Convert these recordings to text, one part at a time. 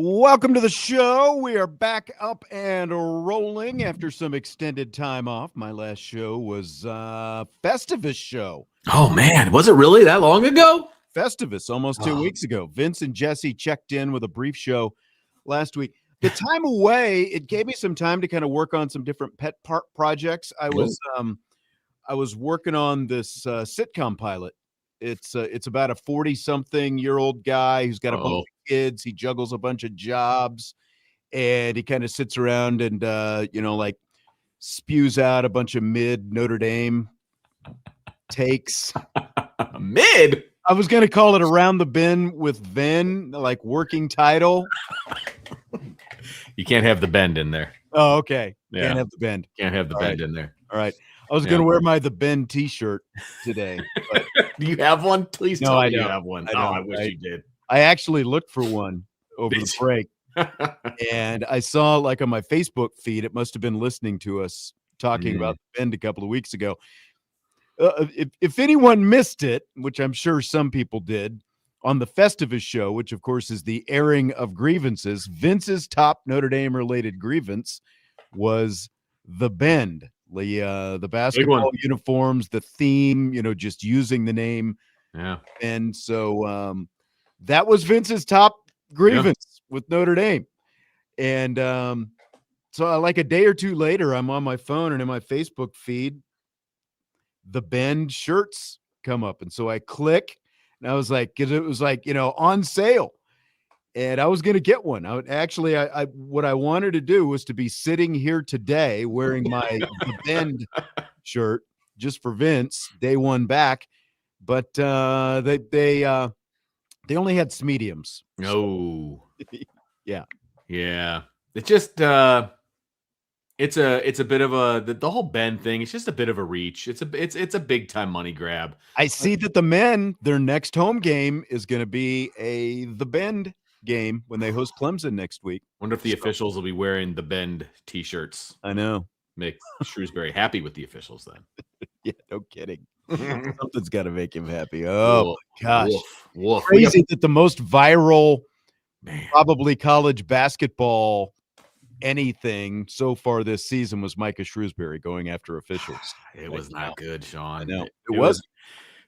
Welcome to the show. We are back up and rolling after some extended time off. My last show was Festivus show. Oh, man. Was it really that long ago? Festivus, almost 2 weeks ago. Vince and Jesse checked in with a brief show last week. The time away, it gave me some time to kind of work on some different pet projects. I was working on this sitcom pilot. It's about a 40-something-year-old guy who's got a bunch of kids. He juggles a bunch of jobs, and he kind of sits around and like spews out a bunch of mid Notre Dame takes. Mid? I was going to call it Around the Bend with Ven, like working title. You can't have the bend in there. Oh, okay. Yeah. Can't have the bend. Can't have the bend in there. All right. I was going to wear my The Bend t-shirt today. But do you have one? Please tell me you have one. I wish you did. I actually looked for one over the break. And I saw, like, on my Facebook feed, it must have been listening to us talking about The Bend a couple of weeks ago. If anyone missed it, which I'm sure some people did, on the Festivus show, which, of course, is the airing of grievances, Vince's top Notre Dame-related grievance was The Bend. The basketball uniforms, the theme, just using the name. Yeah. And so that was Vince's top grievance with Notre Dame. And so like a day or two later, I'm on my phone and in my Facebook feed, the Bend shirts come up. And so I click and I was like, because it was like, on sale. And I was going to get one. I what I wanted to do was to be sitting here today wearing my The Bend shirt just for Vince, day one back. But they only had mediums. No. Yeah. It's just it's a bit of the whole Bend thing. It's just a bit of a reach. It's a big time money grab. I see that the men, their next home game is going to be The Bend game when they host Clemson next week. Wonder if the officials will be wearing the Bend t-shirts. I know. Make Shrewsbury happy with the officials then. Yeah, no kidding. Something's got to make him happy. Oh, my gosh. Woof. Crazy that the most viral, probably college basketball anything so far this season was Micah Shrewsbury going after officials. It was not good, Sean. I know. It was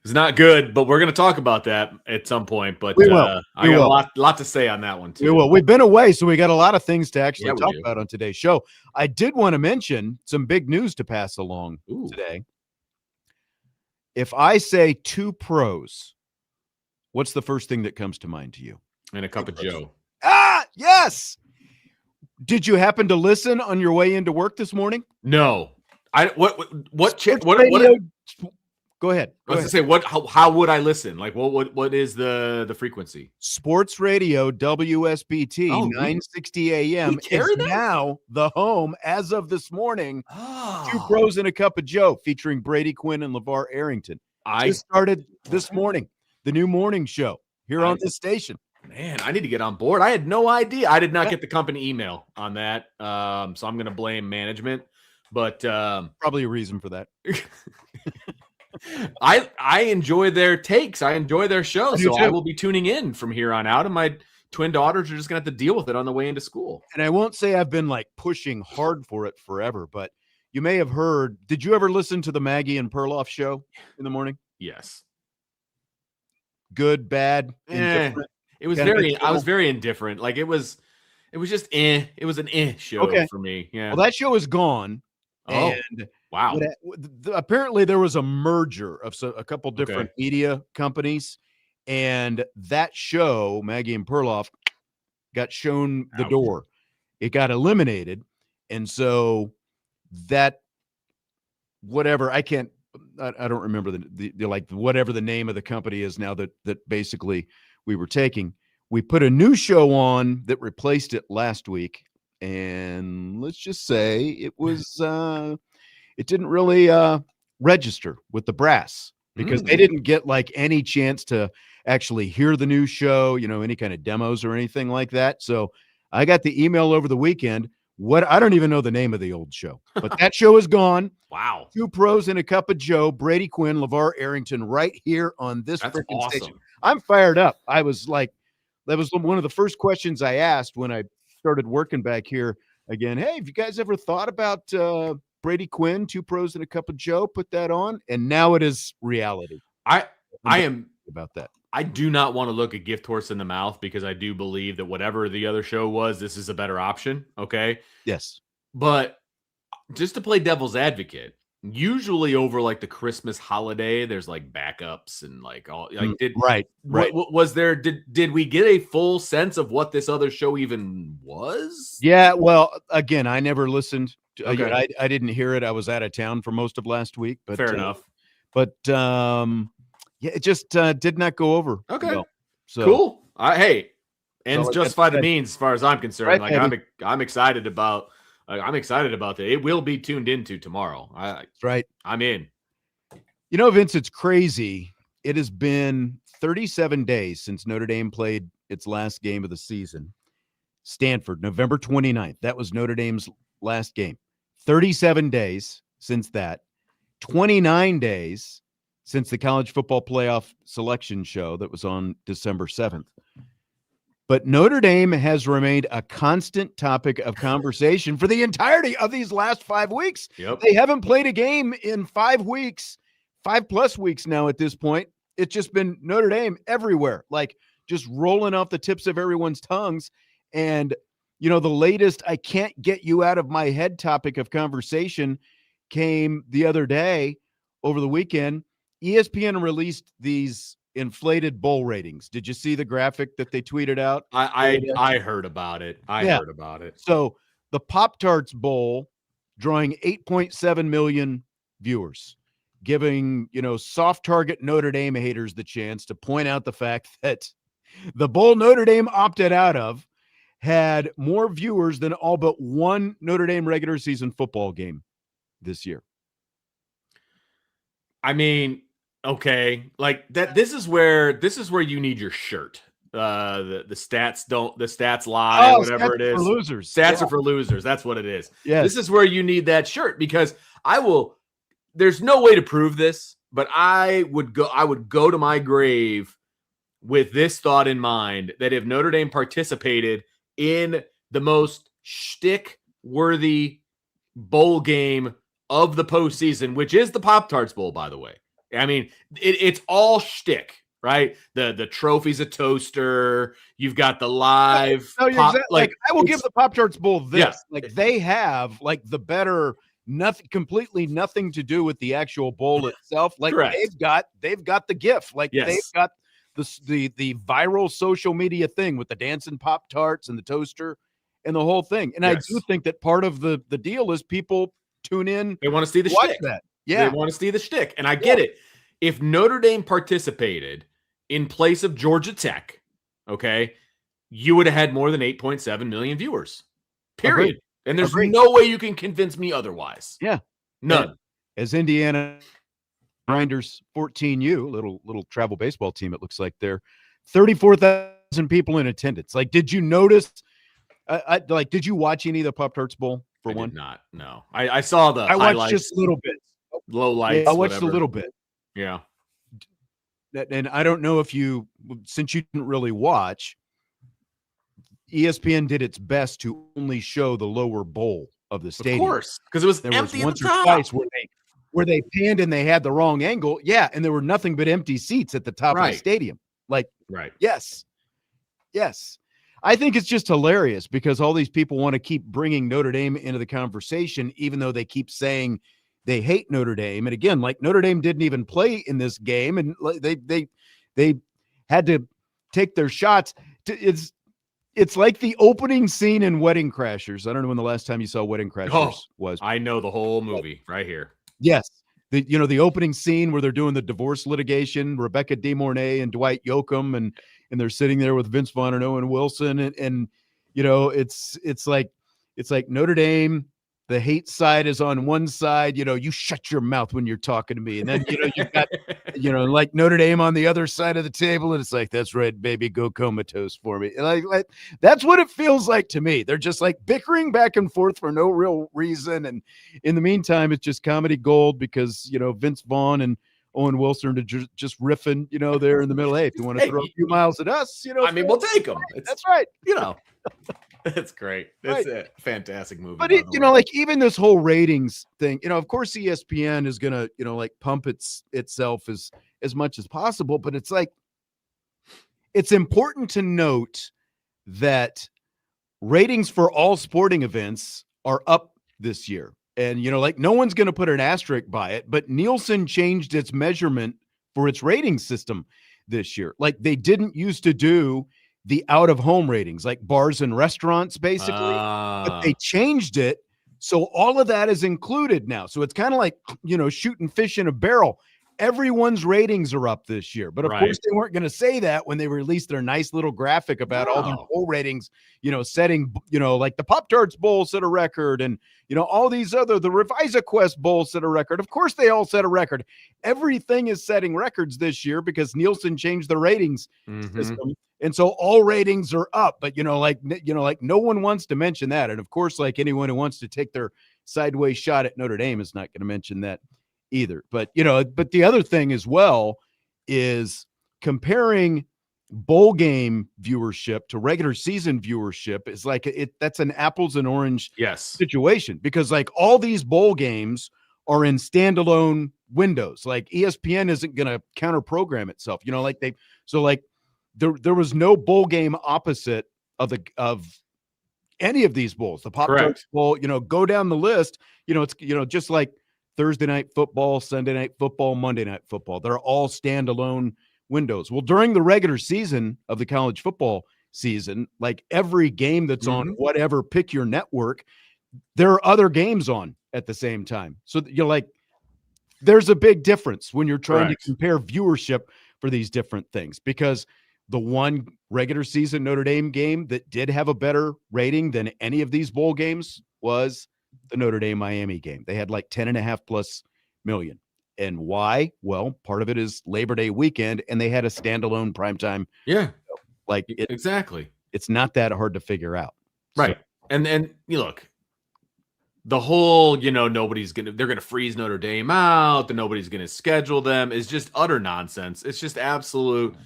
not good, but we're going to talk about that at some point. But we will. I got a lot to say on that one, too. We will. We've been away, so we got a lot of things to actually talk about on today's show. I did want to mention some big news to pass along today. If I say two pros, what's the first thing that comes to mind to you? And a cup of Joe. Ah, yes. Did you happen to listen on your way into work this morning? No. Go ahead. I was going to say, how would I listen? Like, what is the frequency? Sports Radio WSBT 960 AM is now the home as of this morning. Two pros and a cup of Joe featuring Brady Quinn and LeVar Arrington. Just started this morning, the new morning show here on this station. Man, I need to get on board. I had no idea. I did not get the company email on that. So I'm going to blame management, but probably a reason for that. I enjoy their takes. I enjoy their show. So I will be tuning in from here on out. And my twin daughters are just going to have to deal with it on the way into school. And I won't say I've been like pushing hard for it forever, but you may have heard. Did you ever listen to the Maggie and Perloff show in the morning? Yes. Good, bad, indifferent? It was I was very indifferent. Like it was just it was an show for me. Yeah. Well, that show is gone. Oh, and wow. Apparently there was a merger of a couple different media companies, and that show, Maggie and Perloff, got shown the door. It got eliminated. And so that whatever, I don't remember the like whatever the name of the company is now that basically we were taking. We put a new show on that replaced it last week, and let's just say it was it didn't really register with the brass because they didn't get like any chance to actually hear the new show, any kind of demos or anything like that. So I got the email over the weekend. I don't even know the name of the old show, but that show is gone. Wow. Two pros and a cup of Joe, Brady Quinn, LeVar Arrington, right here on this freaking station. I'm fired up. I was like That was one of the first questions I asked when I started working back here again. Hey, have you guys ever thought about Brady Quinn, Two Pros and a Cup of Joe? Put that on, and now it is reality. I am about that. I do not want to look a gift horse in the mouth because I do believe that whatever the other show was, this is a better option. Okay. Yes. But just to play devil's advocate, usually over like the Christmas holiday, there's like backups and like all like right. Was there did we get a full sense of what this other show even was? Yeah, well, again, I never listened. Okay. I didn't hear it. I was out of town for most of last week, but fair enough. But yeah, it just did not go over. Okay. Well. So cool. Hey, ends justify the means as far as I'm concerned. Right, like I'm excited about that. It will be tuned into tomorrow. That's right. I'm in. You know, Vince, it's crazy. It has been 37 days since Notre Dame played its last game of the season. Stanford, November 29th. That was Notre Dame's last game. 37 days since that. 29 days since the college football playoff selection show that was on December 7th. But Notre Dame has remained a constant topic of conversation for the entirety of these last 5 weeks. Yep. They haven't played a game in 5 weeks, 5+ weeks now at this point. It's just been Notre Dame everywhere, like just rolling off the tips of everyone's tongues. And, you know, the latest I can't get you out of my head topic of conversation came the other day over the weekend. ESPN released these inflated bowl ratings. Did you see the graphic that they tweeted out? I heard about it. I heard about it. So the Pop-Tarts Bowl drawing 8.7 million viewers, giving, you know, soft target Notre Dame haters the chance to point out the fact that the bowl Notre Dame opted out of had more viewers than all but one Notre Dame regular season football game this year. I mean, okay, like that. This is where you need your shirt. The stats lie, whatever it is. For losers. Stats are for losers. That's what it is. Yes. This is where you need that shirt because there's no way to prove this, but I would go to my grave with this thought in mind that if Notre Dame participated in the most shtick-worthy bowl game of the postseason, which is the Pop-Tarts Bowl, by the way. I mean, it's all shtick, right? The trophy's a toaster. You've got the live. No, exactly. Like I will give the Pop-Tarts Bowl this. Yeah. Like they have like the better completely nothing to do with the actual bowl itself. Like Correct. they've got the gift. Like yes. they've got the viral social media thing with the dancing Pop-Tarts and the toaster and the whole thing. And yes. I do think that part of the deal is people tune in. They want to see the shtick. That. Yeah. They want to see the shtick. And I get it. If Notre Dame participated in place of Georgia Tech, okay, you would have had more than 8.7 million viewers. Period. Agreed. And there's no way you can convince me otherwise. Yeah. None. And as Indiana Grinders 14U, little travel baseball team, it looks like they're 34,000 people in attendance. Like, did you notice? Did you watch any of the Pop-Tarts Bowl? I did not. No, I saw the. I highlights, watched just a little bit. Low lights. I watched a little bit. Yeah. And I don't know if since you didn't really watch, ESPN did its best to only show the lower bowl of the stadium. Of course, because it was empty once at the or top. Twice where they panned and they had the wrong angle. Yeah, and there were nothing but empty seats at the top of the stadium. Like, right. Yes. I think it's just hilarious because all these people want to keep bringing Notre Dame into the conversation, even though they keep saying they hate Notre Dame. And again, like Notre Dame didn't even play in this game, and they had to take their shots. It's like the opening scene in Wedding Crashers. I don't know when the last time you saw Wedding Crashers was. I know the whole movie right here. Yes. The opening scene where they're doing the divorce litigation, Rebecca De Mornay and Dwight Yoakam, and they're sitting there with Vince Vaughn and Owen Wilson. And it's like Notre Dame, the hate side is on one side, you shut your mouth when you're talking to me. And then, you've got, like Notre Dame on the other side of the table. And it's like, that's right, baby, go comatose for me. And like that's what it feels like to me. They're just like bickering back and forth for no real reason. And in the meantime, it's just comedy gold because, Vince Vaughn and Owen Wilson to just riffing, there in the middle. Hey, if you want to throw a few miles at us, I mean, we'll take them. That's right. That's great. That's a fantastic movie. But like even this whole ratings thing, of course ESPN is gonna, like pump itself as much as possible. But it's like, it's important to note that ratings for all sporting events are up this year. And, like no one's going to put an asterisk by it, but Nielsen changed its measurement for its rating system this year. Like they didn't used to do the out of home ratings, like bars and restaurants, basically, but they changed it. So all of that is included now. So it's kind of like, shooting fish in a barrel. Everyone's ratings are up this year, but of course they weren't going to say that when they released their nice little graphic about all their bowl ratings, setting, like the Pop-Tarts Bowl set a record and, all these the Revisa Quest Bowl set a record. Of course they all set a record. Everything is setting records this year because Nielsen changed the ratings system. And so all ratings are up, but, like no one wants to mention that. And of course, like anyone who wants to take their sideways shot at Notre Dame is not going to mention that either. But, but the other thing as well is comparing bowl game viewership to regular season viewership is like that's an apples and orange situation because like all these bowl games are in standalone windows. Like ESPN isn't going to counter program itself, there was no bowl game opposite of any of these bowls. The Pop-Tarts Bowl, go down the list, it's just like Thursday night football, Sunday night football, Monday night football. They're all standalone windows. Well, during the regular season of the college football season, like every game that's on whatever, pick your network, there are other games on at the same time. So there's a big difference when you're trying to compare viewership for these different things, because the one regular season Notre Dame game that did have a better rating than any of these bowl games was the Notre Dame Miami game. They had like 10.5+ million. And why? Well, part of it is Labor Day weekend, and they had a standalone primetime. Yeah. Like exactly. It's not that hard to figure out. Right. So, and you look, the whole, they're going to freeze Notre Dame out, that nobody's going to schedule them is just utter nonsense. It's just absolute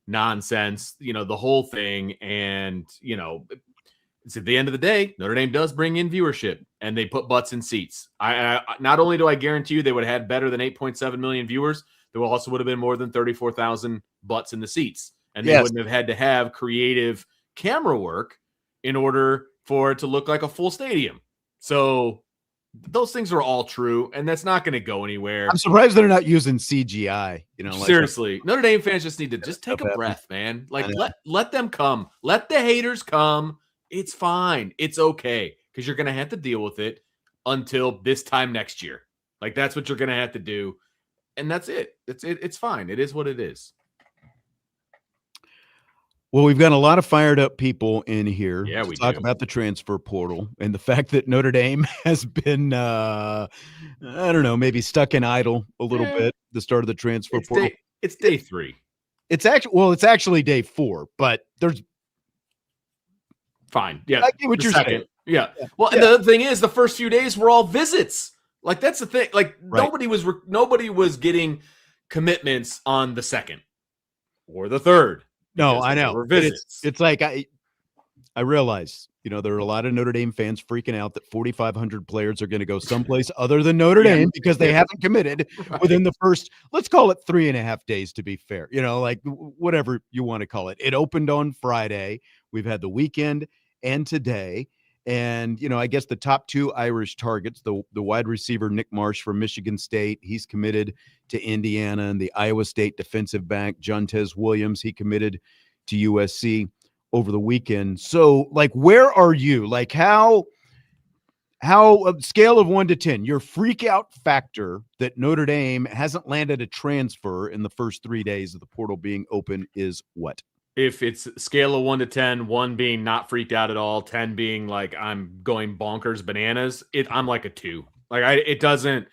nonsense, the whole thing. And, it's at the end of the day, Notre Dame does bring in viewership and they put butts in seats. I not only do I guarantee you they would have had better than 8.7 million viewers, there also would have been more than 34,000 butts in the seats. And they wouldn't have had to have creative camera work in order for it to look like a full stadium. So those things are all true, and that's not going to go anywhere. I'm surprised they're not using CGI. Seriously, Notre Dame fans just need to just take a breath, man. Like let them come. Let the haters come. It's fine. It's okay, because you're going to have to deal with it until this time next year. Like that's what you're going to have to do, and that's it. It's fine. It is what it is. Well, we've got a lot of fired up people in here to talk about the transfer portal and the fact that Notre Dame has been, I don't know, maybe stuck in idle a little bit. The start of the transfer portal. It's day 3. It's actually day 4, but there's fine. Yeah, I get what you're saying. Yeah. Well, and the other thing is, the first few days were all visits. Like that's the thing. Like nobody was getting commitments on the 2nd or the 3rd. No, I know. It's like I realize, there are a lot of Notre Dame fans freaking out that 4,500 players are going to go someplace other than Notre Dame because they haven't committed within the first, let's call it 3.5 days to be fair. Like whatever you want to call it. It opened on Friday. We've had the weekend and today. And, I guess the top 2 Irish targets, the wide receiver Nick Marsh from Michigan State, he's committed to Indiana, and the Iowa State defensive back Jontez Williams, he committed to USC over the weekend. So, like, where are you? Like, how a scale of 1 to 10, your freak out factor that Notre Dame hasn't landed a transfer in the first 3 days of the portal being open is what? If it's scale of 1 to 10, 1 being not freaked out at all, 10 being like I'm going bonkers bananas, I'm like a 2. Like it doesn't,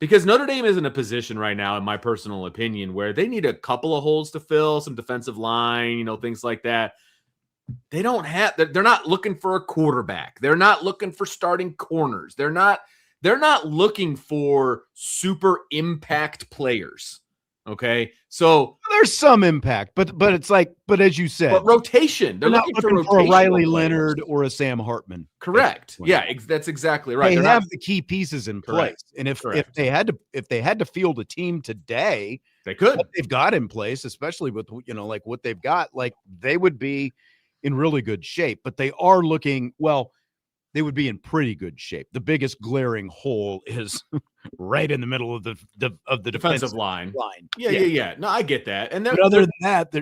because Notre Dame is in a position right now, in my personal opinion, where they need a couple of holes to fill, some defensive line, things like that. They don't have. They're not looking for a quarterback. They're not looking for starting corners. They're not looking for super impact players. Okay, so there's some impact, but it's like, but as you said, but rotation. They're not looking for a Riley players. Leonard or a Sam Hartman. Correct. Yeah, that's exactly right. They They're have not the key pieces in correct. place, and if Correct. they had to field a team today, they could. what they've got in place, especially with like what they've got, like they would be in really good shape. But they are looking well. They would be in pretty good shape. The biggest glaring hole is right in the middle of the defensive line. Yeah. No, I get that. And but other than that,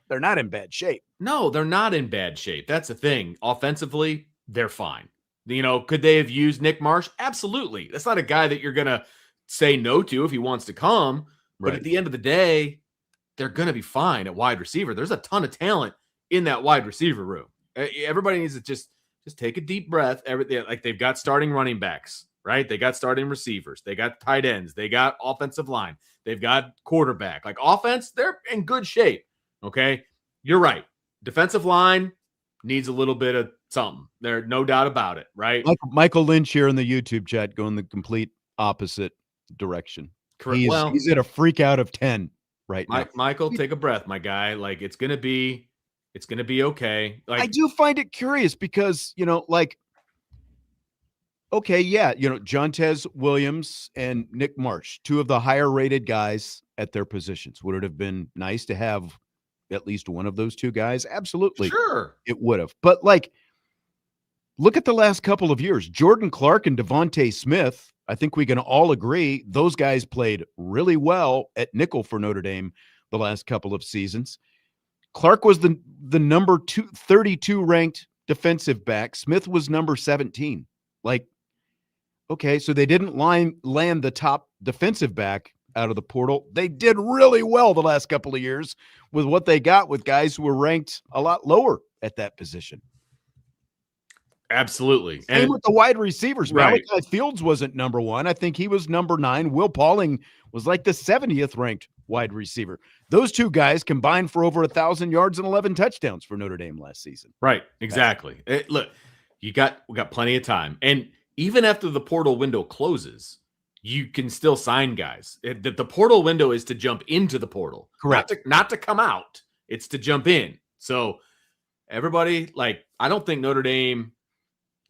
they're not in bad shape. No, they're not in bad shape. That's the thing. Offensively, they're fine. Could they have used Nick Marsh? Absolutely. That's not a guy that you're gonna say no to if he wants to come. But at the end of the day, they're gonna be fine at wide receiver. There's a ton of talent in that wide receiver room. Everybody needs to just take a deep breath. Everything, like, they've got starting running backs, right? They got starting receivers. They got tight ends. They got offensive line. They've got quarterback. Like, offense, they're in good shape. Okay, you're right. Defensive line needs a little bit of something. There's no doubt about it, right? Michael Lynch here in the YouTube chat going the complete opposite direction. Correct. He's at a freak out of 10 right now. Michael, take a breath, my guy. Like, it's gonna be okay. Like, I do find it curious because okay, yeah, Jontez Williams and Nick Marsh, two of the higher rated guys at their positions. Would it have been nice to have at least one of those two guys? Absolutely. Sure. It would have. But look at the last couple of years. Jordan Clark and Devontae Smith, I think we can all agree those guys played really well at nickel for Notre Dame the last couple of seasons. Clark was the number 32 ranked defensive back. Smith was number 17. Okay, so they didn't land the top defensive back out of the portal. They did really well the last couple of years with what they got with guys who were ranked a lot lower at that position. Absolutely. Same with the wide receivers. Right. Malachi Fields wasn't number 1. I think he was number 9. Will Pauling was like the 70th ranked wide receiver. Those two guys combined for over 1,000 yards and 11 touchdowns for Notre Dame last season. Right. Exactly. Look, we got plenty of time. And even after the portal window closes, you can still sign guys. The portal window is to jump into the portal. Correct. Not to come out. It's to jump in. So everybody, I don't think Notre Dame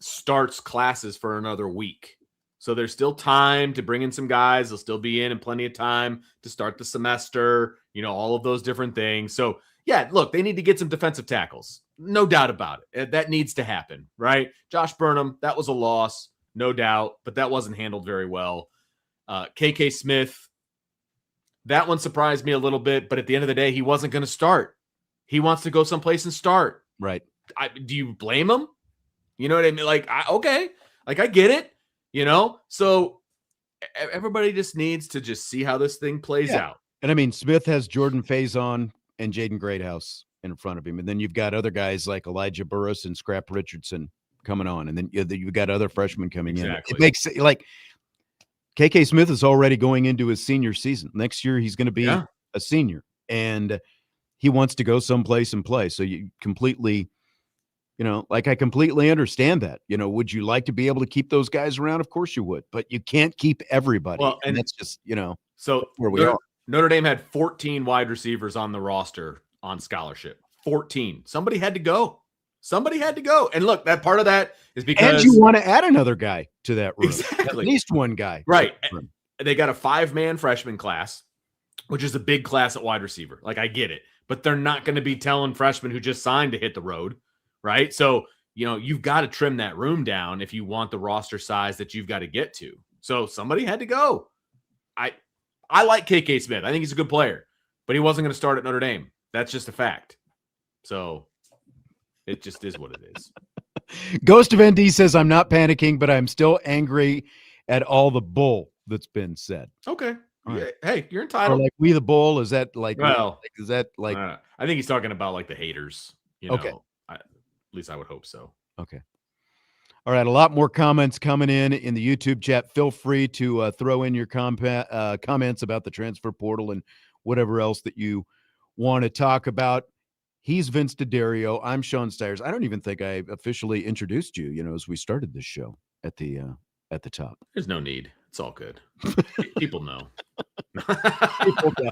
starts classes for another week. So there's still time to bring in some guys. They'll still be in and plenty of time to start the semester, all of those different things. So yeah, look, they need to get some defensive tackles. No doubt about it. That needs to happen, right? Josh Burnham, that was a loss, no doubt, but that wasn't handled very well. KK Smith, that one surprised me a little bit, but at the end of the day, he wasn't going to start. He wants to go someplace and start. Right. Do you blame him? You know what I mean? Okay. I get it, So everybody just needs to just see how this thing plays out. And I mean, Smith has Jordan Faison and Jaden Greathouse in front of him. And then you've got other guys like Elijah Burris and Scrap Richardson coming on. And then you've got other freshmen coming in. It makes KK Smith is already going into his senior season. Next year, he's going to be a senior. And he wants to go someplace and play. So you completely... I completely understand that. Would you like to be able to keep those guys around? Of course you would, but you can't keep everybody. Well, and that's just, so where we are. Notre Dame had 14 wide receivers on the roster on scholarship. 14. Somebody had to go. And look, that part of that is because. And you want to add another guy to that room. Exactly. At least one guy. Right. They got a 5-man freshman class, which is a big class at wide receiver. I get it. But they're not going to be telling freshmen who just signed to hit the road. Right. So, you've got to trim that room down if you want the roster size that you've got to get to. So somebody had to go. I like KK Smith. I think he's a good player, but he wasn't going to start at Notre Dame. That's just a fact. So it just is what it is. Ghost of ND says, I'm not panicking, but I'm still angry at all the bull that's been said. Okay. Right. Hey, you're entitled. Or we the bull. Is that I think he's talking about the haters. Okay. At least I would hope so. Okay. All right. A lot more comments coming in the YouTube chat. Feel free to throw in your comments about the transfer portal and whatever else that you want to talk about. He's Vince D'Addario. I'm Sean Stiers. I don't even think I officially introduced you, as we started this show at the top. There's no need. It's all good. People know. People know.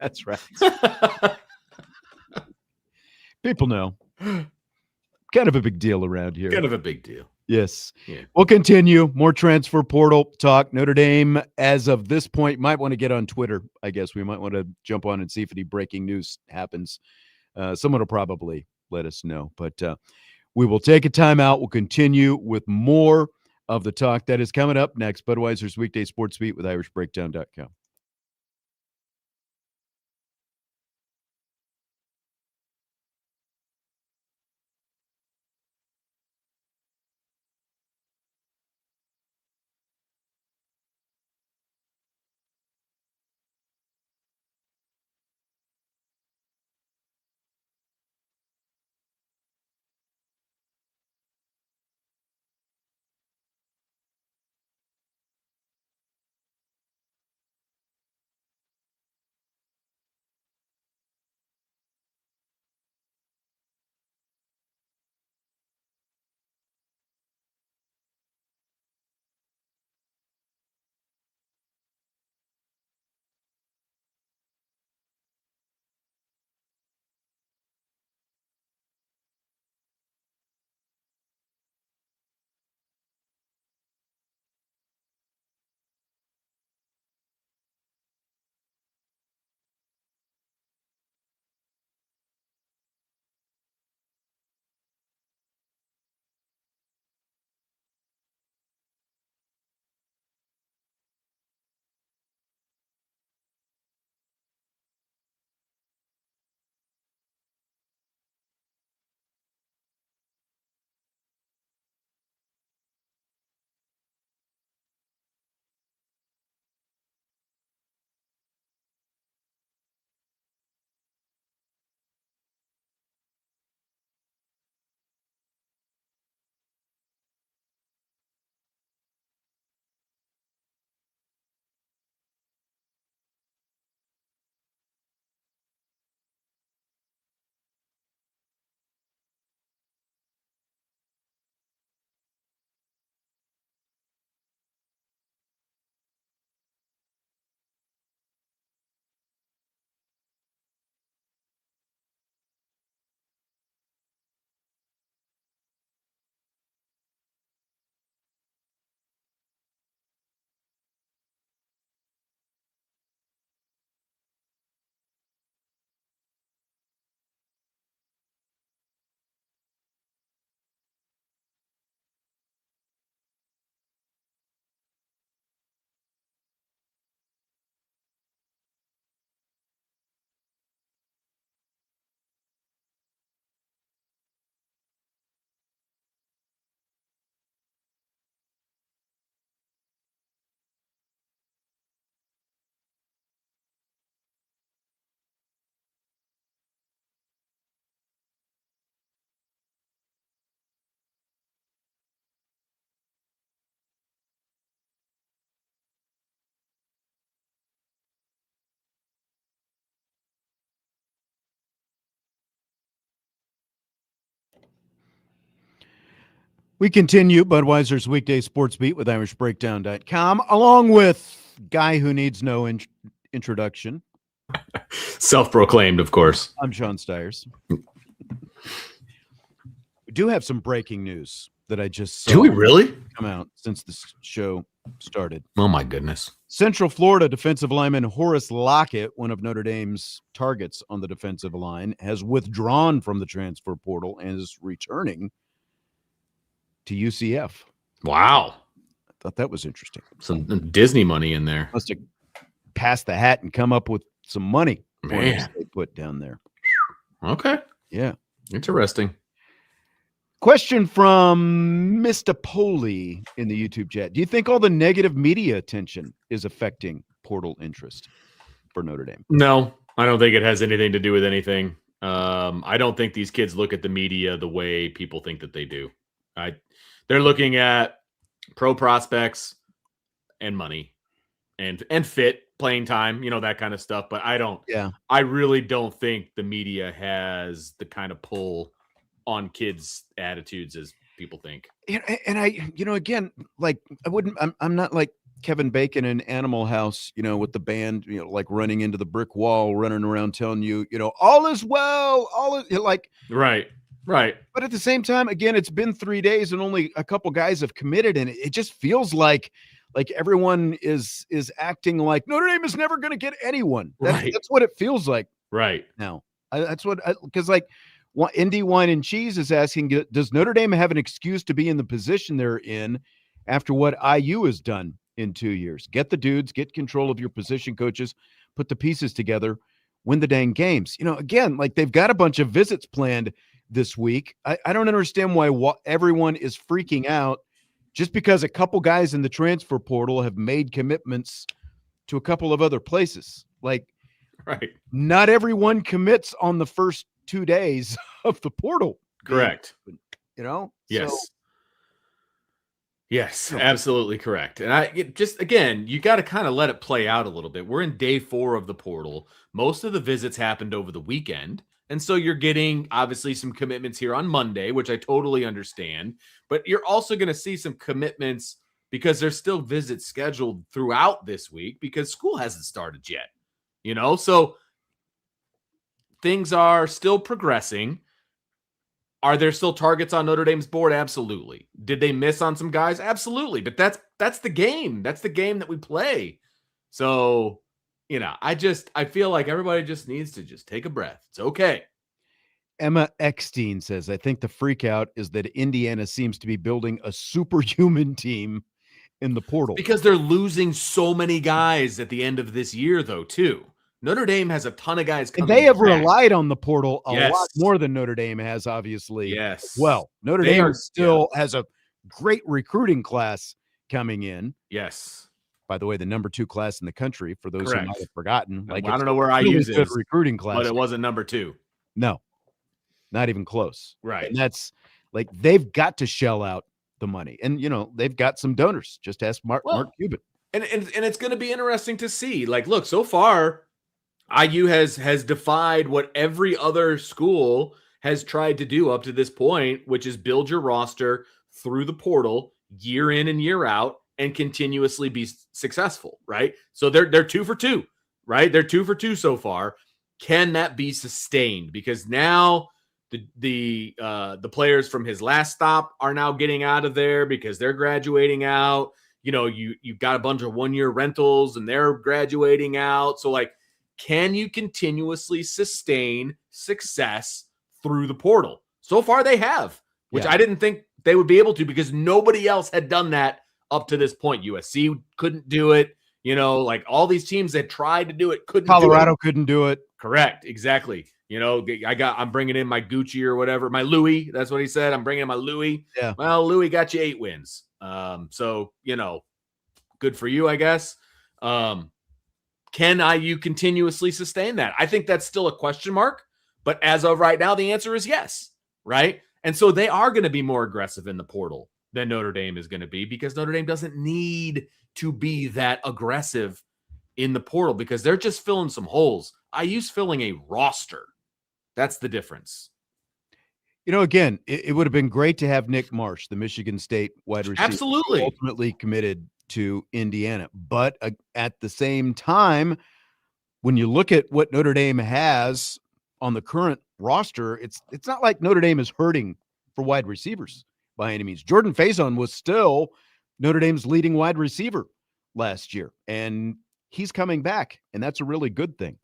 That's right. People know. Kind of a big deal around here. Kind of a big deal. Yes. Yeah. We'll continue. More transfer portal talk. Notre Dame, as of this point, might want to get on Twitter. I guess we might want to jump on and see if any breaking news happens. Someone will probably let us know. But we will take a timeout. We'll continue with more of the talk that is coming up next. Budweiser's Weekday Sports Beat with IrishBreakdown.com. We continue Budweiser's Weekday Sports Beat with IrishBreakdown.com, along with guy who needs no introduction. Self-proclaimed, of course. I'm Sean Stiers. We do have some breaking news that I just saw. Do we really? Come out since the show started. Oh, my goodness. Central Florida defensive lineman Horace Lockett, one of Notre Dame's targets on the defensive line, has withdrawn from the transfer portal and is returning to UCF. Wow. I thought that was interesting. Some Disney money in there. Must have passed the hat and come up with some money Man. they put down there. Okay. Yeah. Interesting. Question from Mr. Poley in the YouTube chat. Do you think all the negative media attention is affecting portal interest for Notre Dame? No, I don't think it has anything to do with anything. I don't think these kids look at the media the way people think that they do. They're looking at pro prospects and money and fit, playing time, that kind of stuff. But I really don't think the media has the kind of pull on kids' attitudes as people think. And I, again, like I'm not like Kevin Bacon in Animal House, with the band, like running into the brick wall, running around telling you, all is well, all is like. Right. But at the same time, again, it's been 3 days and only a couple guys have committed, and it just feels like everyone is acting like Notre Dame is never going to get anyone. That's what it feels like. Right now. That's what, because Indy Wine and Cheese is asking, does Notre Dame have an excuse to be in the position they're in after what IU has done in 2 years? Get the dudes, get control of your position coaches, put the pieces together, win the dang games. Again, they've got a bunch of visits planned this week. I don't understand why everyone is freaking out just because a couple guys in the transfer portal have made commitments to a couple of other places. Right. Not everyone commits on the first 2 days of the portal. Correct. Yes. So, yes, absolutely correct. And you got to kind of let it play out a little bit. We're in day 4 of the portal. Most of the visits happened over the weekend. And so you're getting obviously some commitments here on Monday, which I totally understand. But you're also going to see some commitments because there's still visits scheduled throughout this week because school hasn't started yet. So things are still progressing. Are there still targets on Notre Dame's board? Absolutely. Did they miss on some guys? Absolutely. But that's the game. That's the game that we play. So, I feel like everybody just needs to just take a breath. It's okay. Emma Eckstein says, I think the freak out is that Indiana seems to be building a superhuman team in the portal. Because they're losing so many guys at the end of this year, though, too. Notre Dame has a ton of guys coming back. They have back. relied on the portal a lot more than Notre Dame has, obviously. Yes. Well, Notre Dame still has a great recruiting class coming in. Yes. By the way, the number 2 class in the country, for those who might have forgotten. I don't know where I use it. Recruiting class. But it wasn't number 2. No, not even close. Right. And that's they've got to shell out the money. And, they've got some donors. Just ask Mark Cuban. And it's going to be interesting to see. Look, so far, IU has defied what every other school has tried to do up to this point, which is build your roster through the portal year in and year out and continuously be successful, right? So they're 2 for 2, right? They're 2 for 2 so far. Can that be sustained? Because now the players from his last stop are now getting out of there because they're graduating out. You've got a bunch of 1-year rentals and they're graduating out. So can you continuously sustain success through the portal? So far they have, which I didn't think they would be able to because nobody else had done that up to this point. USC couldn't do it. All these teams that tried to do it couldn't. Colorado couldn't do it. Correct. Exactly. I'm bringing in my Gucci or whatever, my Louis. That's what he said. I'm bringing in my Louis. Yeah. Well, Louis got you 8 wins. So, good for you, I guess. Can IU continuously sustain that? I think that's still a question mark, but as of right now, the answer is yes, right? And so they are going to be more aggressive in the portal than Notre Dame is going to be because Notre Dame doesn't need to be that aggressive in the portal because they're just filling some holes. IU's filling a roster. That's the difference. Again, it would have been great to have Nick Marsh, the Michigan State wide receiver, absolutely ultimately committed to Indiana. But at the same time, when you look at what Notre Dame has on the current roster, it's not like Notre Dame is hurting for wide receivers by any means. Jordan Faison was still Notre Dame's leading wide receiver last year, and he's coming back, and that's a really good thing.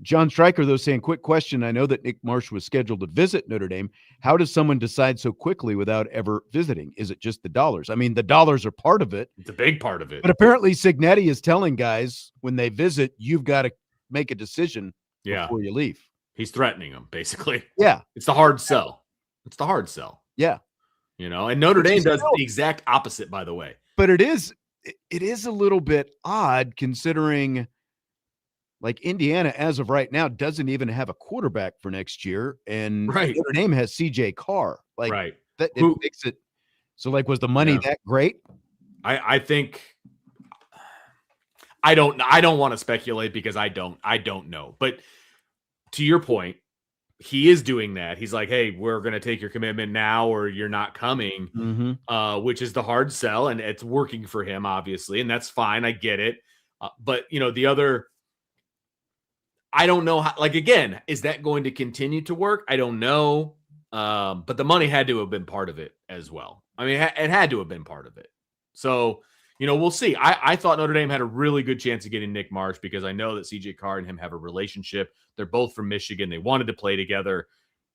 John Stryker, though, saying, quick question. I know that Nick Marsh was scheduled to visit Notre Dame. How does someone decide so quickly without ever visiting? Is it just the dollars? I mean, the dollars are part of it. It's a big part of it. But apparently Cignetti is telling guys when they visit, you've got to make a decision before you leave. He's threatening them, basically. Yeah. It's the hard sell. It's the hard sell. Yeah. And Notre Dame does the exact opposite, by the way. But it is a little bit odd considering Indiana, as of right now, doesn't even have a quarterback for next year. And Notre Dame has CJ Carr. That it makes it so was the money that great? I think I don't want to speculate because I don't know. But to your point, he is doing that. He's like, hey, we're going to take your commitment now or you're not coming, which is the hard sell. And it's working for him, obviously. And that's fine. I get it. But, the other, I don't know how, like, again, is that going to continue to work? I don't know. But the money had to have been part of it as well. I mean, it had to have been part of it. So, we'll see. I thought Notre Dame had a really good chance of getting Nick Marsh because I know that CJ Carr and him have a relationship. They're both from Michigan. They wanted to play together,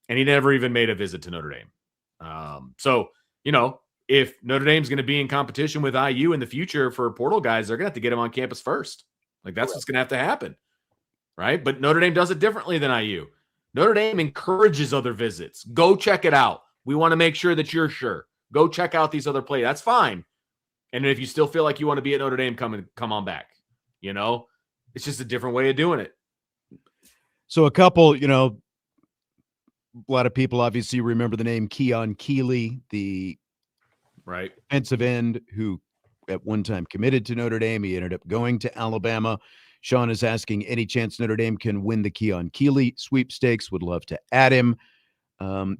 and he never even made a visit to Notre Dame. So, if Notre Dame's going to be in competition with IU in the future for portal guys, they're going to have to get him on campus first. Like, that's what's going to have to happen, right? But Notre Dame does it differently than IU. Notre Dame encourages other visits. Go check it out. We want to make sure that you're sure. Go check out these other plays. That's fine. And if you still feel like you want to be at Notre Dame, come on back. It's just a different way of doing it. So a couple, a lot of people obviously remember the name Keon Keeley, the defensive end who at one time committed to Notre Dame. He ended up going to Alabama. Sean is asking, any chance Notre Dame can win the Keon Keeley sweepstakes? Would love to add him.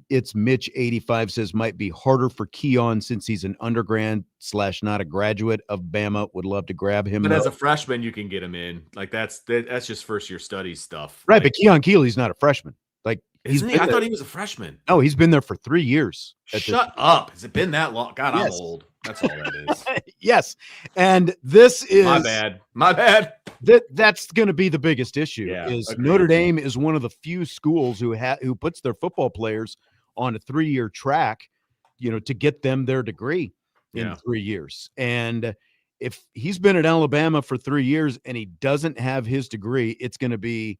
It's Mitch85 says might be harder for Keon since he's an undergrad / not a graduate of Bama. Would love to grab him. But as a freshman, you can get him in. Like that's just first year studies stuff. Right. But Keon Keeley's not a freshman. Like isn't he? I thought he was a freshman. No, he's been there for 3 years. Shut up. Has it been that long? God, yes. I'm old. That's all that is. Yes. And this is my bad. That's going to be the biggest issue. Notre Dame is one of the few schools who puts their football players on a 3-year track, to get them their degree in 3 years. And if he's been at Alabama for 3 years and he doesn't have his degree, it's going to be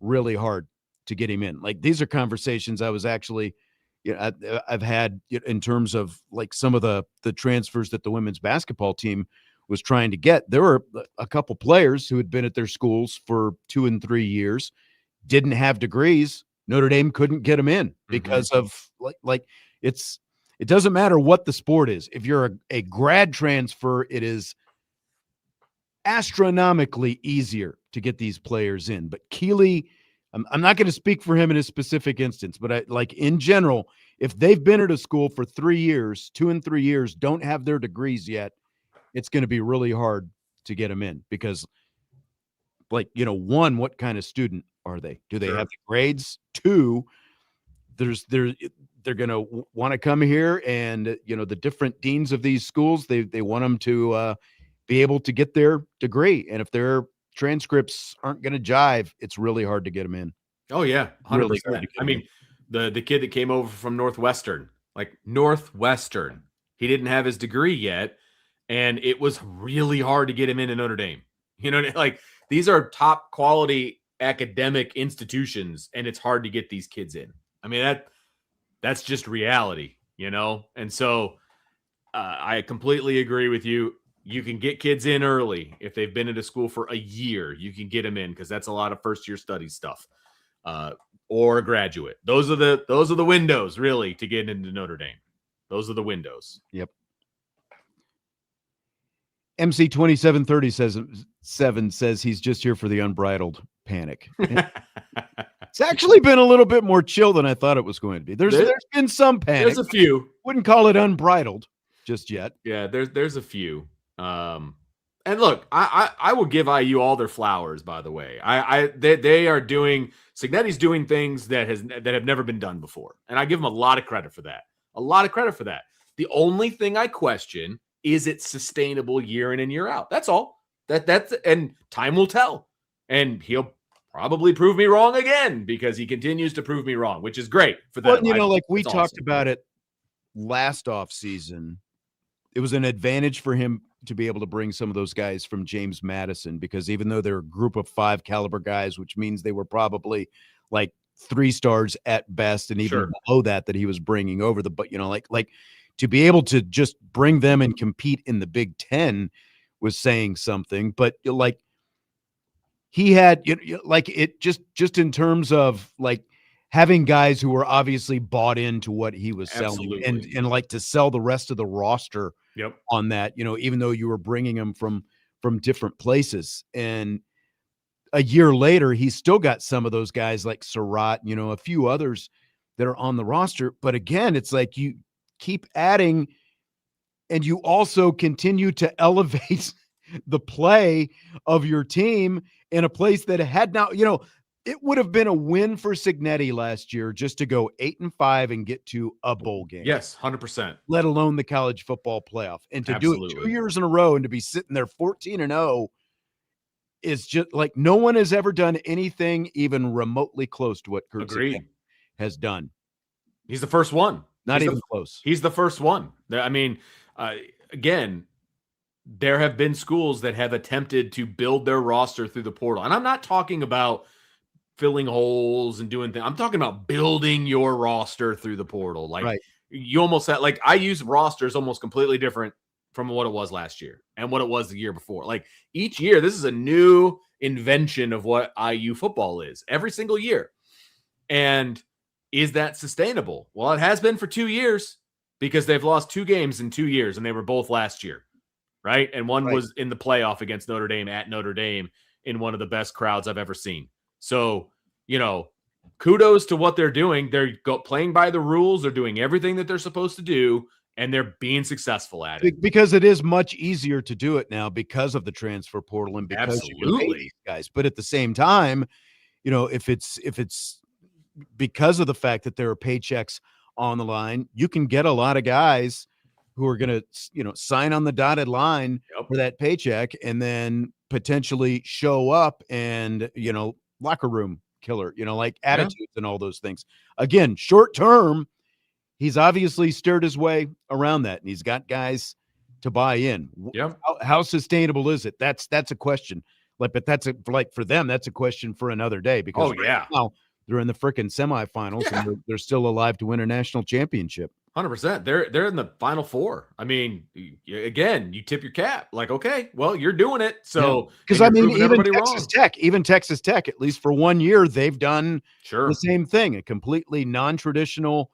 really hard to get him in. Like, these are conversations I was actually I've had in terms of like some of the transfers that the women's basketball team was trying to get. There were a couple players who had been at their schools for 2 and 3 years, didn't have degrees. Notre Dame couldn't get them in because of it doesn't matter what the sport is. If you're a grad transfer, it is astronomically easier to get these players in. But Keeley, I'm not going to speak for him in a specific instance, but in general, if they've been at a school for 3 years, 2 and 3 years, don't have their degrees yet, it's going to be really hard to get them in because, one, what kind of student are they? Do they have the grades? 2, they're going to want to come here, and the different deans of these schools, they want them to be able to get their degree, and if their transcripts aren't going to jive, it's really hard to get them in. Oh yeah, 100%. I mean, the kid that came over from Northwestern, he didn't have his degree yet, and it was really hard to get him into Notre Dame. These are top quality academic institutions, and it's hard to get these kids in. I mean, that's just reality, And so I completely agree with you. You can get kids in early if they've been at a school for a year. You can get them in because that's a lot of first year study stuff, or a graduate. Those are the windows really to get into Notre Dame. Those are the windows. Yep. MC 2737 says he's just here for the unbridled panic. It's actually been a little bit more chill than I thought it was going to be. There's been some panic. There's a few. Wouldn't call it unbridled just yet. Yeah, there's a few. And look, I will give IU all their flowers, by the way. They are doing, Cignetti's doing things that have never been done before. And I give him a lot of credit for that. The only thing I question is it sustainable year in and year out. That's all. And time will tell. And he'll probably prove me wrong again because he continues to prove me wrong, which is great for them. Well, we talked about it last off season. It was an advantage for him to be able to bring some of those guys from James Madison, because even though they're a group of 5 caliber guys, which means they were probably like 3 stars at best, and even below that he was bringing over but to be able to just bring them and compete in the Big Ten was saying something. But he had it just in terms of having guys who were obviously bought into what he was selling, and to sell the rest of the roster on that, even though you were bringing them from different places. And a year later, he's still got some of those guys like Surratt, a few others that are on the roster. But again, it's like you keep adding and you also continue to elevate the play of your team in a place that had not, it would have been a win for Cignetti last year just to go 8-5 and get to a bowl game. Yes, 100%. Let alone the college football playoff. And to do it 2 years in a row and to be sitting there 14-0 is just like no one has ever done anything even remotely close to what Kurt Cignetti has done. He's the first one. Not even close. He's the first one. I mean, again, there have been schools that have attempted to build their roster through the portal. And I'm not talking about filling holes and doing things. I'm talking about building your roster through the portal. Like you almost said, like I use rosters almost completely different from what it was last year and what it was the year before. Like each year, this is a new invention of what IU football is every single year. And is that sustainable? Well, it has been for 2 years because they've lost 2 games in 2 years and they were both last year. Right. And one was in the playoff against Notre Dame at Notre Dame in one of the best crowds I've ever seen. So, kudos to what they're doing. They're playing by the rules. They're doing everything that they're supposed to do, and they're being successful at it. Because it is much easier to do it now because of the transfer portal and because you can pay these guys. But at the same time, if it's because of the fact that there are paychecks on the line, you can get a lot of guys who are going to, sign on the dotted line for that paycheck and then potentially show up and, locker room killer, like attitudes and all those things. Again, short term, he's obviously stirred his way around that and he's got guys to buy in. How sustainable is it? That's a question. But that's for them, that's a question for another day because now they're in the freaking semifinals and they're still alive to win a national championship. 100%. They're in the Final Four. I mean, again, you tip your cap. Like, okay, well, you're doing it. So, because even Texas Tech, at least for 1 year, they've done the same thing. A completely non-traditional,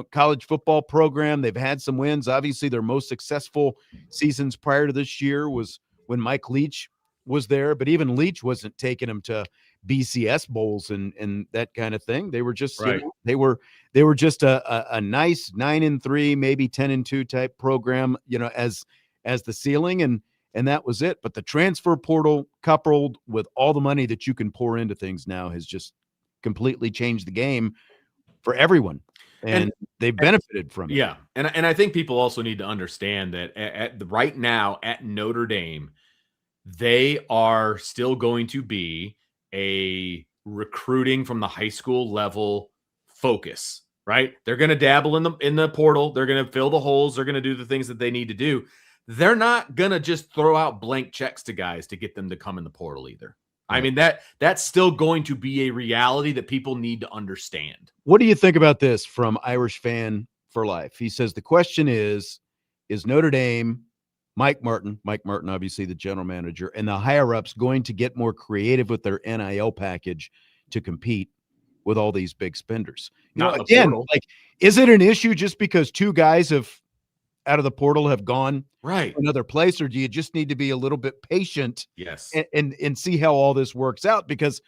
college football program. They've had some wins. Obviously, their most successful seasons prior to this year was when Mike Leach was there. But even Leach wasn't taking them to BCS bowls and that kind of thing. They were just they were just a nice 9-3, maybe 10-2 type program, as the ceiling, and that was it. But the transfer portal coupled with all the money that you can pour into things now has just completely changed the game for everyone, and they've benefited from it. Yeah, and I think people also need to understand that right now at Notre Dame, they are still going to be a recruiting from the high school level focus, right? They're going to dabble in the portal. They're going to fill the holes. They're going to do the things that they need to do. They're not going to just throw out blank checks to guys to get them to come in the portal either. Right. I mean, that's still going to be a reality that people need to understand. What do you think about this from Irish Fan for Life? He says, the question is Notre Dame, Mike Martin, obviously the general manager, and the higher-ups going to get more creative with their NIL package to compete with all these big spenders? Is it an issue just because 2 guys out of the portal have gone to another place, or do you just need to be a little bit patient and see how all this works out? Because,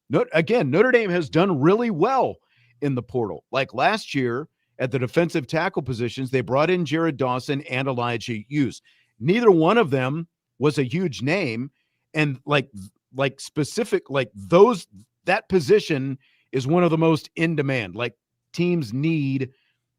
Notre Dame has done really well in the portal. Like last year at the defensive tackle positions, they brought in Jared Dawson and Elijah Hughes. Neither one of them was a huge name. And that position is one of the most in demand. Like teams need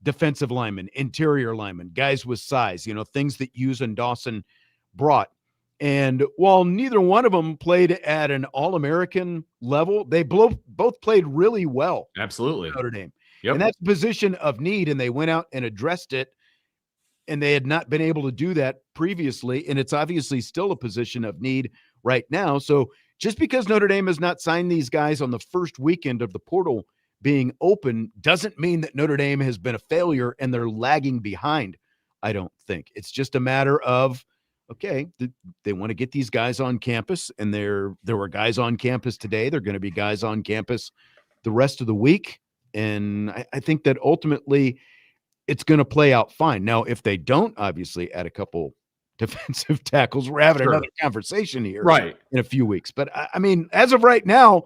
defensive linemen, interior linemen, guys with size, things that Hughes and Dawson brought. And while neither one of them played at an All-American level, they both played really well. Absolutely. Notre Dame. Yep. And that's a position of need, and they went out and addressed it. And they had not been able to do that previously. And it's obviously still a position of need right now. So just because Notre Dame has not signed these guys on the first weekend of the portal being open doesn't mean that Notre Dame has been a failure and they're lagging behind. I don't think. It's just a matter of, okay, they want to get these guys on campus, and there were guys on campus today. They're going to be guys on campus the rest of the week. And I think that ultimately it's going to play out fine. Now, if they don't obviously add a couple defensive tackles. We're having Sure. another conversation here Right. in a few weeks. But, I mean, as of right now,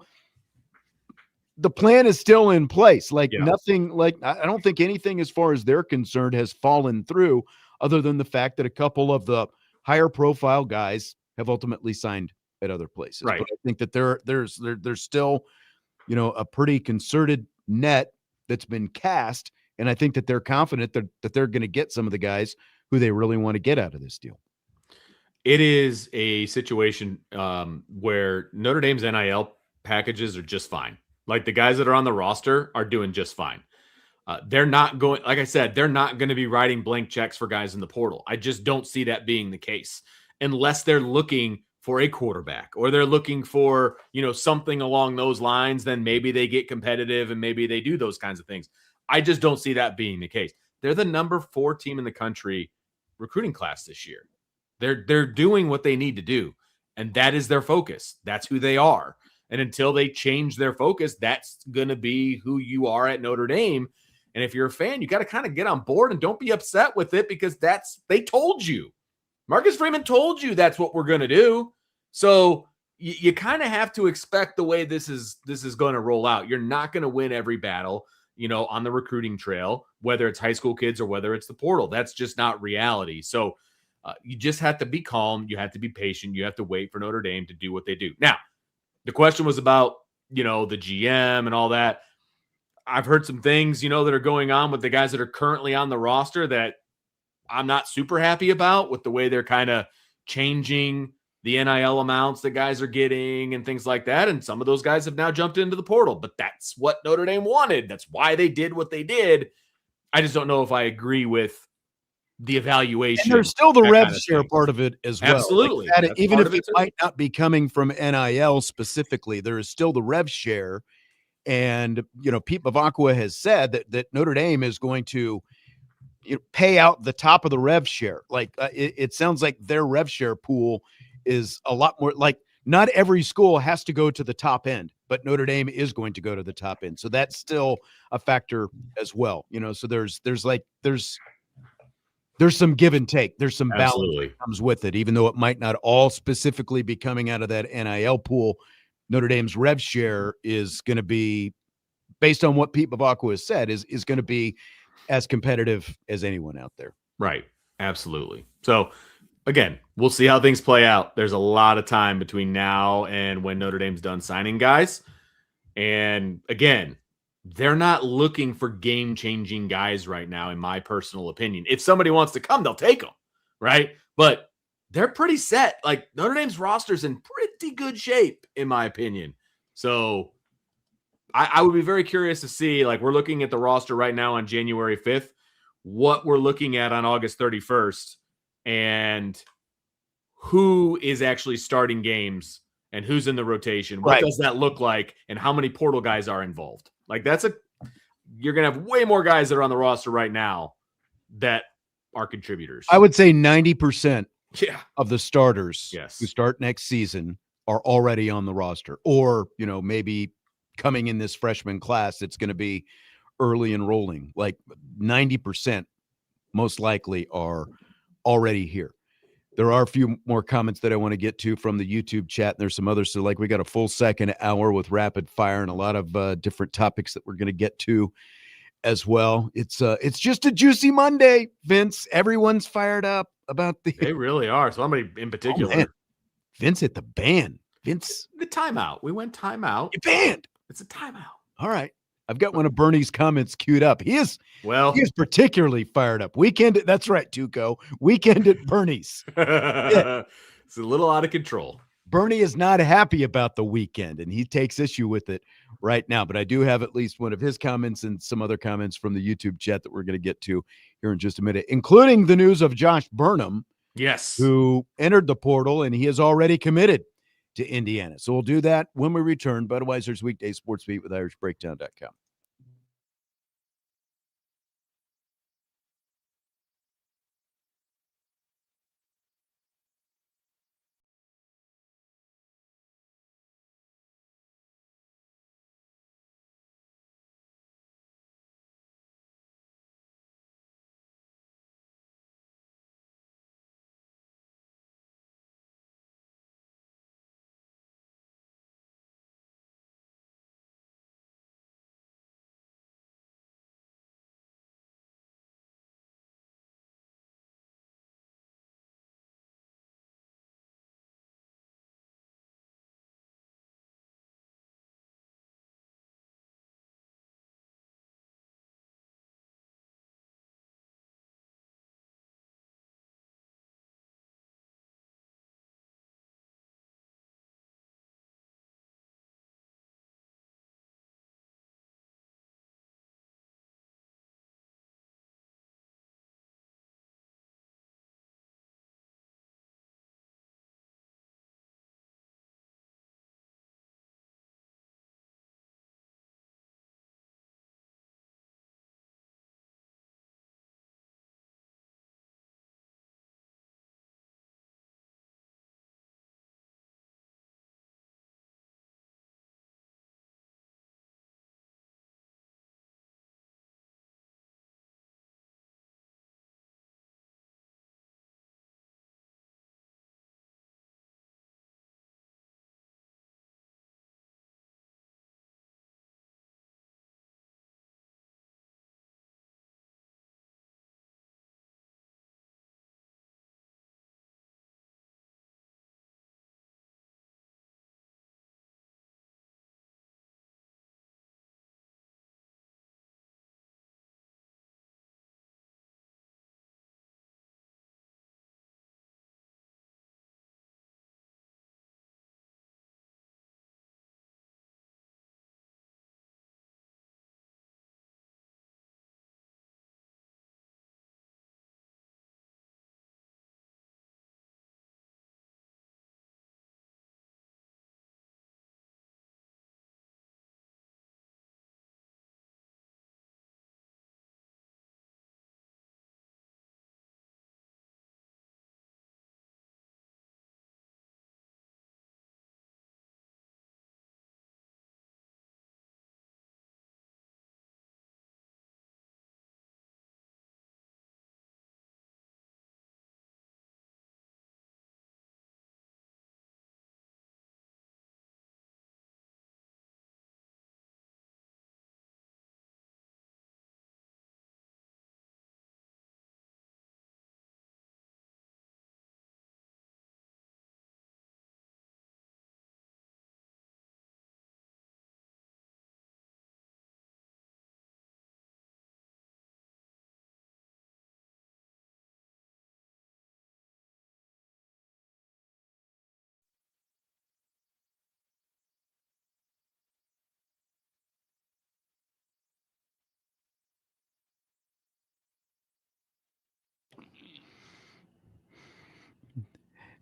the plan is still in place. Like nothing, like I don't think anything as far as they're concerned has fallen through, other than the fact that a couple of the higher profile guys have ultimately signed at other places. Right. But I think that there's still, a pretty concerted net that's been cast, and I think that they're confident that they're going to get some of the guys who they really want to get out of this deal. It is a situation where Notre Dame's NIL packages are just fine. Like the guys that are on the roster are doing just fine. They're not going, like I said, they're not going to be writing blank checks for guys in the portal. I just don't see that being the case unless they're looking for a quarterback or they're looking for, something along those lines. Then maybe they get competitive and maybe they do those kinds of things. I just don't see that being the case. They're the number 4 team in the country recruiting class this year. They're doing what they need to do, and that is their focus. That's who they are. And until they change their focus, that's going to be who you are at Notre Dame. And if you're a fan, you got to kind of get on board and don't be upset with it because they told you. Marcus Freeman told you that's what we're going to do. So you kind of have to expect the way this is going to roll out. You're not going to win every battle, on the recruiting trail, whether it's high school kids or whether it's the portal. That's just not reality. So you just have to be calm. You have to be patient. You have to wait for Notre Dame to do what they do. Now, the question was about, the GM and all that. I've heard some things, that are going on with the guys that are currently on the roster that I'm not super happy about with the way they're kind of changing the NIL amounts that guys are getting and things like that. And some of those guys have now jumped into the portal, but that's what Notre Dame wanted. That's why they did what they did. I just don't know if I agree with the evaluation. And there's still the rev share part of it as well. Absolutely. Like that, even if it might not be coming from NIL specifically, there is still the rev share. And, Pete Bavacqua has said that Notre Dame is going to pay out the top of the rev share. Like it sounds like their rev share pool is a lot more like not every school has to go to the top end, but Notre Dame is going to go to the top end. So that's still a factor as well. So there's some give and take. There's some balance that comes with it, even though it might not all specifically be coming out of that NIL pool. Notre Dame's rev share is going to be, based on what Pete Bavacqua has said, is going to be as competitive as anyone out there. Right. Absolutely. So again, we'll see how things play out. There's a lot of time between now and when Notre Dame's done signing guys. And again, they're not looking for game-changing guys right now, in my personal opinion. If somebody wants to come, they'll take them, right? But they're pretty set. Like Notre Dame's roster's in pretty good shape, in my opinion. So I would be very curious to see, like we're looking at the roster right now on January 5th, what we're looking at on August 31st, and who is actually starting games and who's in the rotation. What does that look like? And how many portal guys are involved? Like you're going to have way more guys that are on the roster right now that are contributors. I would say 90% of the starters who start next season are already on the roster, or, maybe coming in this freshman class, it's going to be early enrolling. Like 90% most likely are already here. There are a few more comments that I want to get to from the YouTube chat. And there's some others. So we got a full second hour with rapid fire and a lot of different topics that we're going to get to as well. It's just a juicy Monday, Vince. Everyone's fired up about They really are. Somebody in particular. Vince hit the ban. Vince. The timeout. We went timeout. You banned. It's a timeout. All right. I've got one of Bernie's comments queued up. He is particularly fired up. That's right, Tuco. Weekend at Bernie's. It's a little out of control. Bernie is not happy about the weekend, and he takes issue with it right now. But I do have at least one of his comments and some other comments from the YouTube chat that we're going to get to here in just a minute, including the news of Josh Burnham, who entered the portal, and he is already committed to Indiana. So we'll do that when we return. Budweiser's Weekday Sports Beat with IrishBreakdown.com.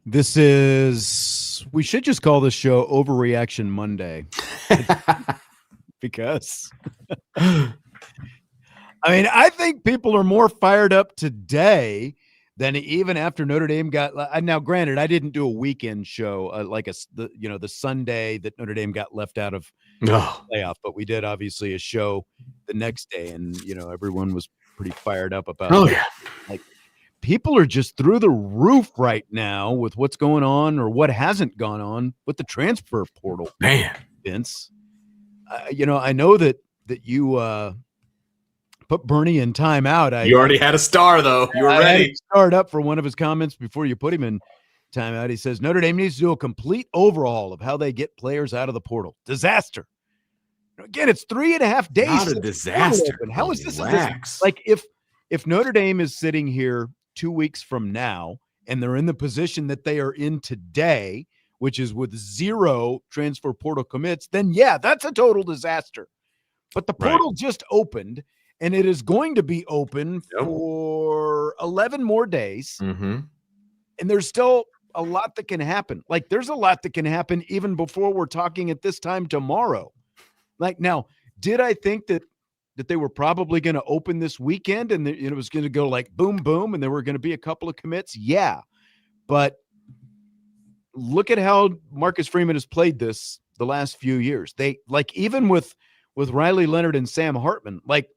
We should just call this show Overreaction Monday. Because, I mean, I think people are more fired up today than even after Notre Dame got. Now, granted, I didn't do a weekend show like the Sunday that Notre Dame got left out of the playoff, but we did obviously a show the next day, and everyone was pretty fired up about. Oh yeah, like people are just through the roof right now with what's going on or what hasn't gone on with the transfer portal. Man, Vince, I know that you put Bernie in timeout. You already had a star, though. You were ready. Started up for one of his comments before you put him in timeout. He says Notre Dame needs to do a complete overhaul of how they get players out of the portal. Disaster. Again, it's 3.5 days. Not a disaster. How is this? Like if Notre Dame is sitting here 2 weeks from now and they're in the position that they are in today, which is with 0 transfer portal commits, then yeah, that's a total disaster. But the portal just opened, and it is going to be open for 11 more days. Mm-hmm. And there's still a lot that can happen. Like there's a lot that can happen even before we're talking at this time tomorrow. Like now, did I think that they were probably going to open this weekend and it was going to go like boom, boom, and there were going to be a couple of commits? Yeah. But look at how Marcus Freeman has played this the last few years. They like even with Riley Leonard and Sam Hartman, like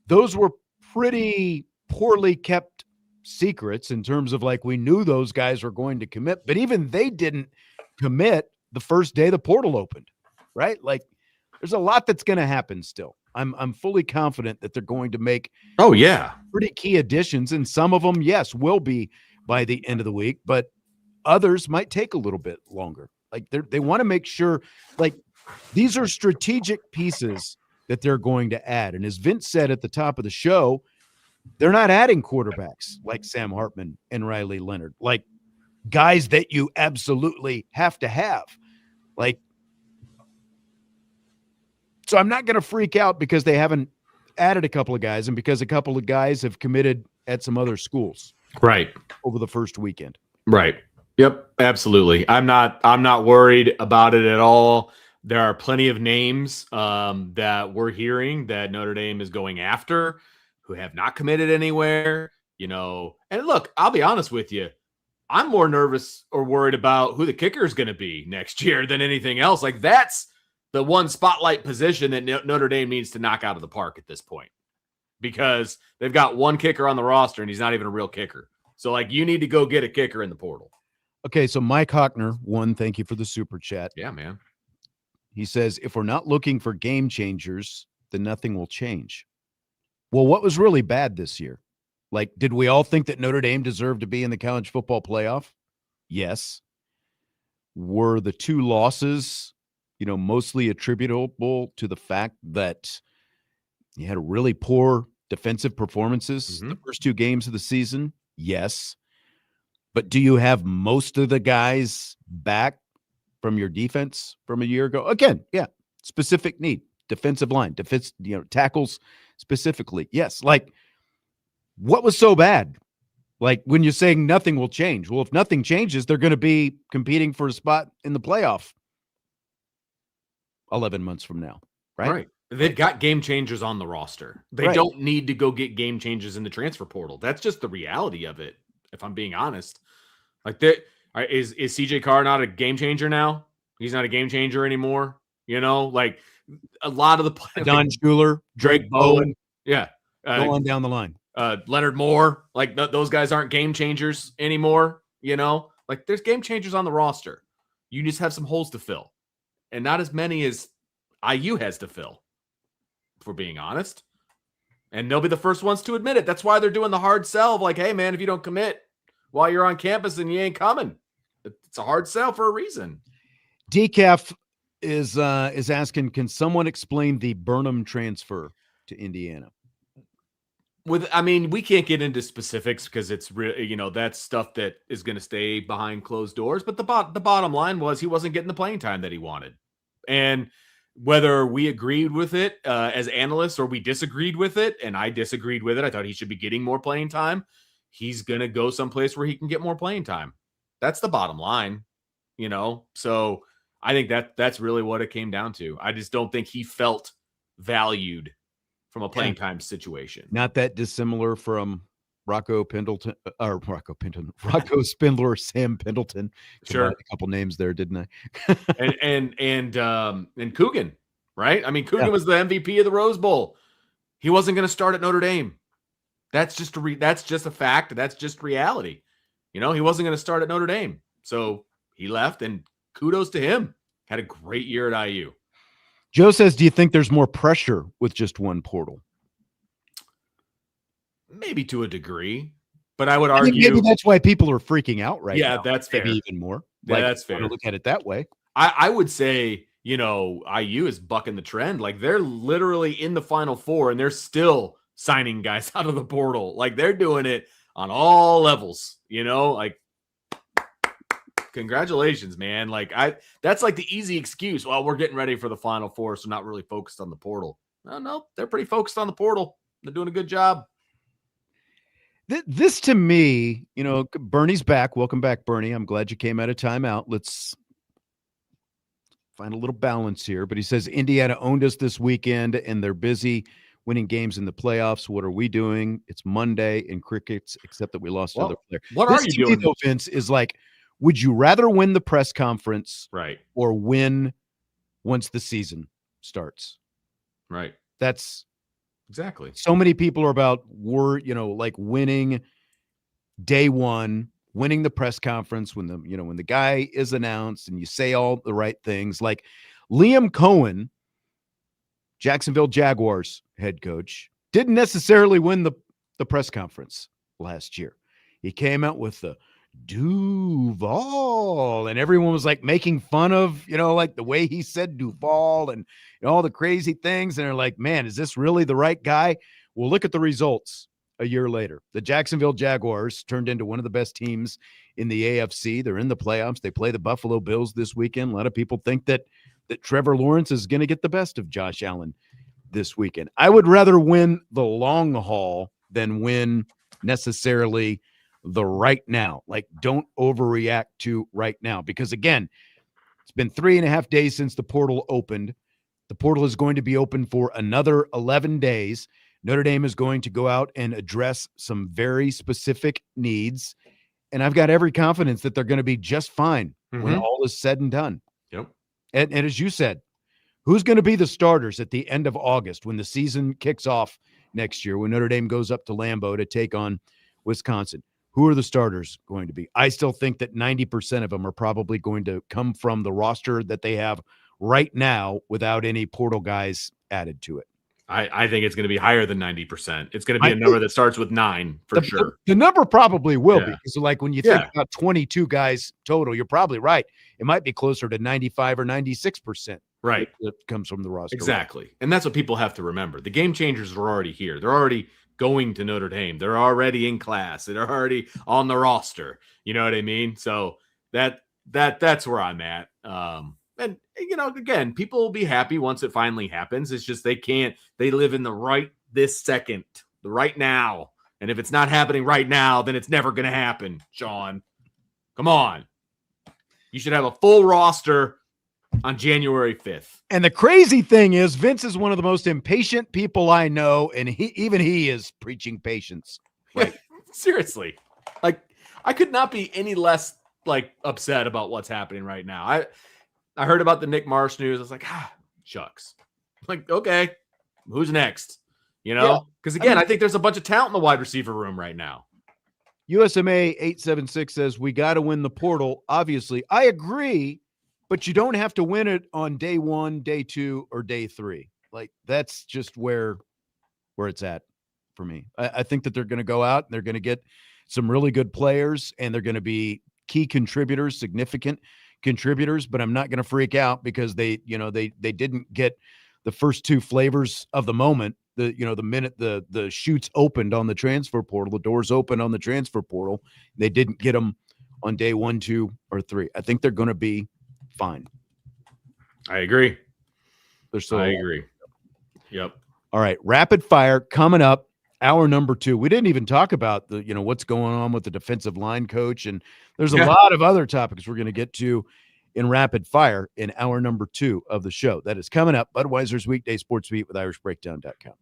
those were pretty poorly kept secrets in terms of like we knew those guys were going to commit, but even they didn't commit the first day the portal opened, right? Like there's a lot that's going to happen still. I'm fully confident that they're going to make pretty key additions, and some of them, yes, will be by the end of the week, but others might take a little bit longer. Like they want to make sure, like these are strategic pieces that they're going to add. And as Vince said at the top of the show, they're not adding quarterbacks like Sam Hartman and Riley Leonard, like guys that you absolutely have to have. Like, so I'm not going to freak out because they haven't added a couple of guys and because a couple of guys have committed at some other schools over the first weekend. Right. Yep, absolutely. I'm not worried about it at all. There are plenty of names that we're hearing that Notre Dame is going after who have not committed anywhere, And look, I'll be honest with you. I'm more nervous or worried about who the kicker is going to be next year than anything else. Like that's the one spotlight position that Notre Dame needs to knock out of the park at this point because they've got one kicker on the roster and he's not even a real kicker. So like you need to go get a kicker in the portal. Okay, so Mike Hockner, thank you for the super chat. Yeah, man. He says, if we're not looking for game changers, then nothing will change. Well, what was really bad this year? Like, did we all think that Notre Dame deserved to be in the college football playoff? Yes. Were the 2 losses, mostly attributable to the fact that you had really poor defensive performances the first 2 games of the season? Yes. But do you have most of the guys back from your defense from a year ago? Again, yeah, specific need, defensive line, tackles specifically. Yes. Like, what was so bad? Like when you're saying nothing will change. Well, if nothing changes, they're going to be competing for a spot in the playoff 11 months from now, right? Right. They've got game changers on the roster. They don't need to go get game changers in the transfer portal. That's just the reality of it, if I'm being honest. Like that, is CJ Carr not a game changer now? He's not a game changer anymore. Like a lot of the Don Schuler, Drake Bowen, go on down the line. Leonard Moore, like those guys aren't game changers anymore. Like there's game changers on the roster. You just have some holes to fill, and not as many as IU has to fill. If we're being honest, and they'll be the first ones to admit it. That's why they're doing the hard sell of like, hey man, if you don't commit while you're on campus, then you ain't coming. It's a hard sell for a reason. Decaf is asking, can someone explain the Burnham transfer to Indiana? We can't get into specifics because it's really, that's stuff that is going to stay behind closed doors. But the bottom line was he wasn't getting the playing time that he wanted. And whether we agreed with it as analysts or we disagreed with it, and I disagreed with it, I thought he should be getting more playing time. He's going to go someplace where he can get more playing time. That's the bottom line, So I think that's really what it came down to. I just don't think he felt valued from a playing time situation. Not that dissimilar from Rocco Spindler, Sam Pendleton. Sure, a couple names there, didn't I? and Coogan, right? I mean, Coogan was the MVP of the Rose Bowl. He wasn't going to start at Notre Dame. That's just a fact. That's just reality. He wasn't going to start at Notre Dame, so he left. And kudos to him. Had a great year at IU. Joe says, "Do you think there's more pressure with just one portal?" Maybe to a degrrie, but I would argue maybe that's why people are freaking out right now. Yeah, that's fair. Maybe even more. Yeah, that's fair. Look at it that way. I would say, IU is bucking the trend. Like, they're literally in the Final Four, and they're still signing guys out of the portal. Like, they're doing it on all levels. Like, congratulations, man. Like, that's like the easy excuse. Well, we're getting ready for the Final Four, so not really focused on the portal. No, they're pretty focused on the portal. They're doing a good job. This to me, Bernie's back. Welcome back, Bernie. I'm glad you came out of timeout. Let's find a little balance here. But he says Indiana owned us this weekend, and they're busy winning games in the playoffs. What are we doing? It's Monday in crickets, except that we lost another player. What are you doing? Though, Vince, is like, would you rather win the press conference, right, or win once the season starts? Right. That's exactly. So many people are about like winning day one, winning the press conference when the guy is announced and you say all the right things. Like Liam Cohen, Jacksonville Jaguars head coach, didn't necessarily win the press conference last year. He came out with the Duval, and everyone was like making fun of, like the way he said Duval and all the crazy things. And they're like, man, is this really the right guy? Well, look at the results a year later. The Jacksonville Jaguars turned into one of the best teams in the AFC. They're in the playoffs. They play the Buffalo Bills this weekend. A lot of people think that Trevor Lawrence is going to get the best of Josh Allen this weekend. I would rather win the long haul than win necessarily the right now. Like, don't overreact to right now, because again, it's been 3.5 days since the portal opened. The portal is going to be open for another 11 days. Notre Dame is going to go out and address some very specific needs, and I've got every confidence that they're going to be just fine when all is said and done. Yep. And as you said, who's going to be the starters at the end of August when the season kicks off next year, when Notre Dame goes up to Lambeau to take on Wisconsin? Who are the starters going to be? I still think that 90% of them are probably going to come from the roster that they have right now without any portal guys added to it. I think it's going to be higher than 90%. It's going to be a number that starts with 9 for sure. The number probably will be, because like when you think about 22 guys total, you're probably right. It might be closer to 95 or 96%. Right. That comes from the roster. Exactly. And that's what people have to remember. The game changers are already here. They're already going to Notre Dame. They're already in class. They're already on the roster. You know what I mean? So that's where I'm at. And again, people will be happy once it finally happens. It's just they live in the right this second, the right now. And if it's not happening right now, then it's never going to happen, Sean. Come on. You should have a full roster on January 5th. And the crazy thing is, Vince is one of the most impatient people I know, and he is preaching patience. Right. Seriously. Like, I could not be any less upset about what's happening right now. I heard about the Nick Marsh news. I was like, shucks. Like, okay, who's next? Because again, I think there's a bunch of talent in the wide receiver room right now. USMA 876 says we got to win the portal. Obviously, I agree, but you don't have to win it on day 1, day 2, or day 3. Like, that's just where it's at for me. I think that they're going to go out and they're going to get some really good players, and they're going to be key contributors, significant contributors, but I'm not going to freak out because they didn't get the first 2 flavors of the moment. The minute the chutes opened on the transfer portal, the doors opened on the transfer portal, they didn't get them on day 1, 2, or 3. I think they're going to be fine. I agree. I agree. Yep. All right. Rapid fire coming up. Hour number 2. We didn't even talk about what's going on with the defensive line coach, and there's a lot of other topics we're going to get to in rapid fire in hour number 2 of the show. That is coming up. Budweiser's Weekday Sports Beat with IrishBreakdown.com.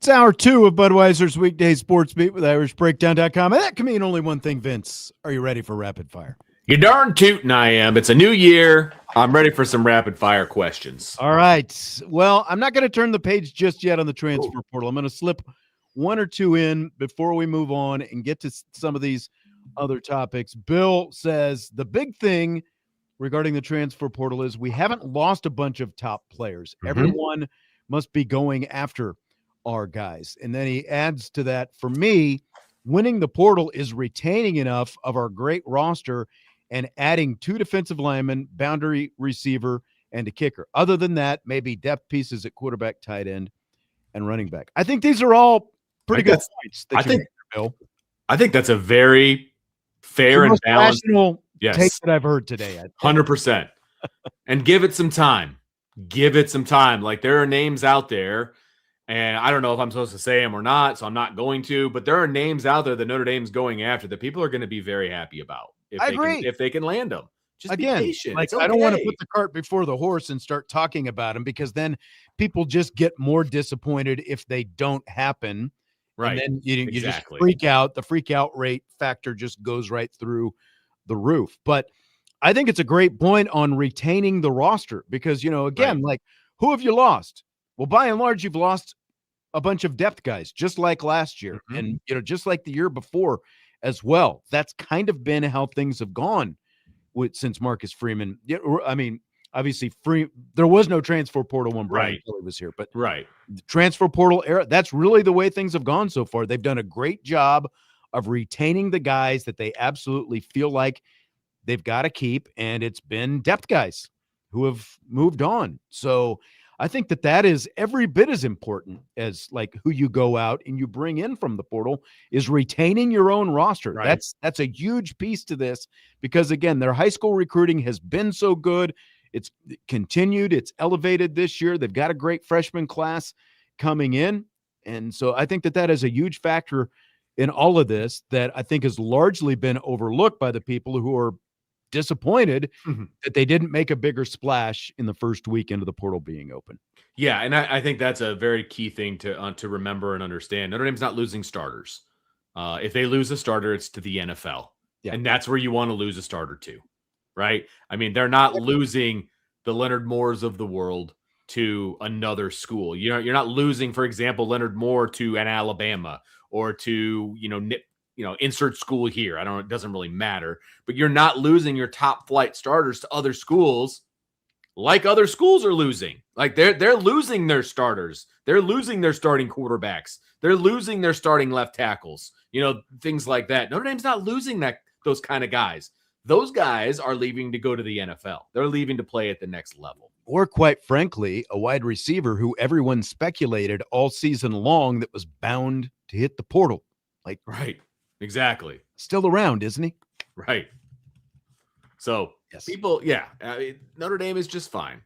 It's hour 2 of Budweiser's weekday sports beat with IrishBreakdown.com. And that can mean only one thing, Vince. Are you ready for rapid fire? You darn tootin' I am. It's a new year. I'm ready for some rapid fire questions. All right. Well, I'm not going to turn the page just yet on the transfer portal. I'm going to slip one or two in before we move on and get to some of these other topics. Bill says the big thing regarding the transfer portal is we haven't lost a bunch of top players. Mm-hmm. Everyone must be going after our guys. And then he adds to that, for me, winning the portal is retaining enough of our great roster and adding 2 defensive linemen, boundary receiver, and a kicker. Other than that, maybe depth pieces at quarterback, tight end, and running back. I think these are all pretty good points. Bill. I think that's a very fair and balanced take that I've heard today. 100%. And give it some time. Give it some time. Like, there are names out there, and I don't know if I'm supposed to say them or not, so I'm not going to, but there are names out there that Notre Dame's going after that people are going to be very happy about if they can land them. Just be patient. Like, I don't want to put the cart before the horse and start talking about them, because then people just get more disappointed if they don't happen. Right. And then you just freak out. The freak out rate factor just goes right through the roof. But I think it's a great point on retaining the roster, because, like, who have you lost? Well, by and large, you've lost a bunch of depth guys, just like last year. Mm-hmm. And, just like the year before as well. That's kind of been how things have gone since Marcus Freeman. I mean, obviously, there was no transfer portal when Brian Kelly was here, but the transfer portal era, that's really the way things have gone so far. They've done a great job of retaining the guys that they absolutely feel like they've got to keep, and it's been depth guys who have moved on. So I think that is every bit as important as, like, who you go out and you bring in from the portal is retaining your own roster. Right. That's a huge piece to this, because, again, their high school recruiting has been so good. It's continued. It's elevated this year. They've got a great freshman class coming in. And so I think that is a huge factor in all of this that I think has largely been overlooked by the people who are disappointed that they didn't make a bigger splash in the first week into the portal being open. Yeah, and I think that's a very key thing to remember and understand. Notre Dame's not losing starters. If they lose a starter, it's to the NFL. Yeah. And that's where you want to lose a starter to, right? I mean, they're not losing the Leonard Moores of the world to another school. You're not losing, for example, Leonard Moore to an Alabama or to, insert school here. It doesn't really matter, but you're not losing your top flight starters to other schools like other schools are losing. Like, they're losing their starters. They're losing their starting quarterbacks. They're losing their starting left tackles, things like that. Notre Dame's not losing those kind of guys. Those guys are leaving to go to the NFL. They're leaving to play at the next level. Or, quite frankly, a wide receiver who everyone speculated all season long that was bound to hit the portal. Like, right. Exactly. Still around, isn't he? Right. So people, Notre Dame is just fine.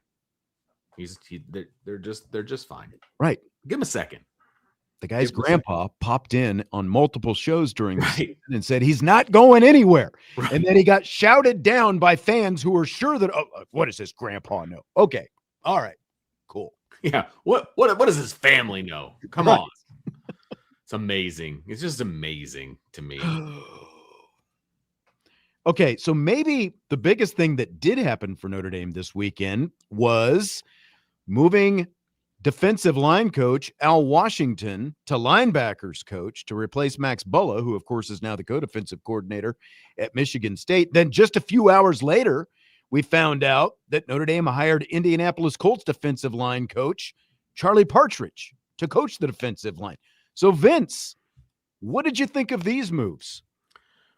They're just fine. Right. Give him a second. The guy's grandpa popped in on multiple shows during the season and said he's not going anywhere. Right. And then he got shouted down by fans who were sure that, what does this grandpa know? Okay. All right. Cool. Yeah. What does his family know? Come on. It's amazing. It's just amazing to me. Okay, so maybe the biggest thing that did happen for Notre Dame this weekend was moving defensive line coach Al Washington to linebackers coach to replace Max Bulla, who, of course, is now the co-defensive coordinator at Michigan State. Then just a few hours later, we found out that Notre Dame hired Indianapolis Colts defensive line coach Charlie Partridge to coach the defensive line. So, Vince, what did you think of these moves?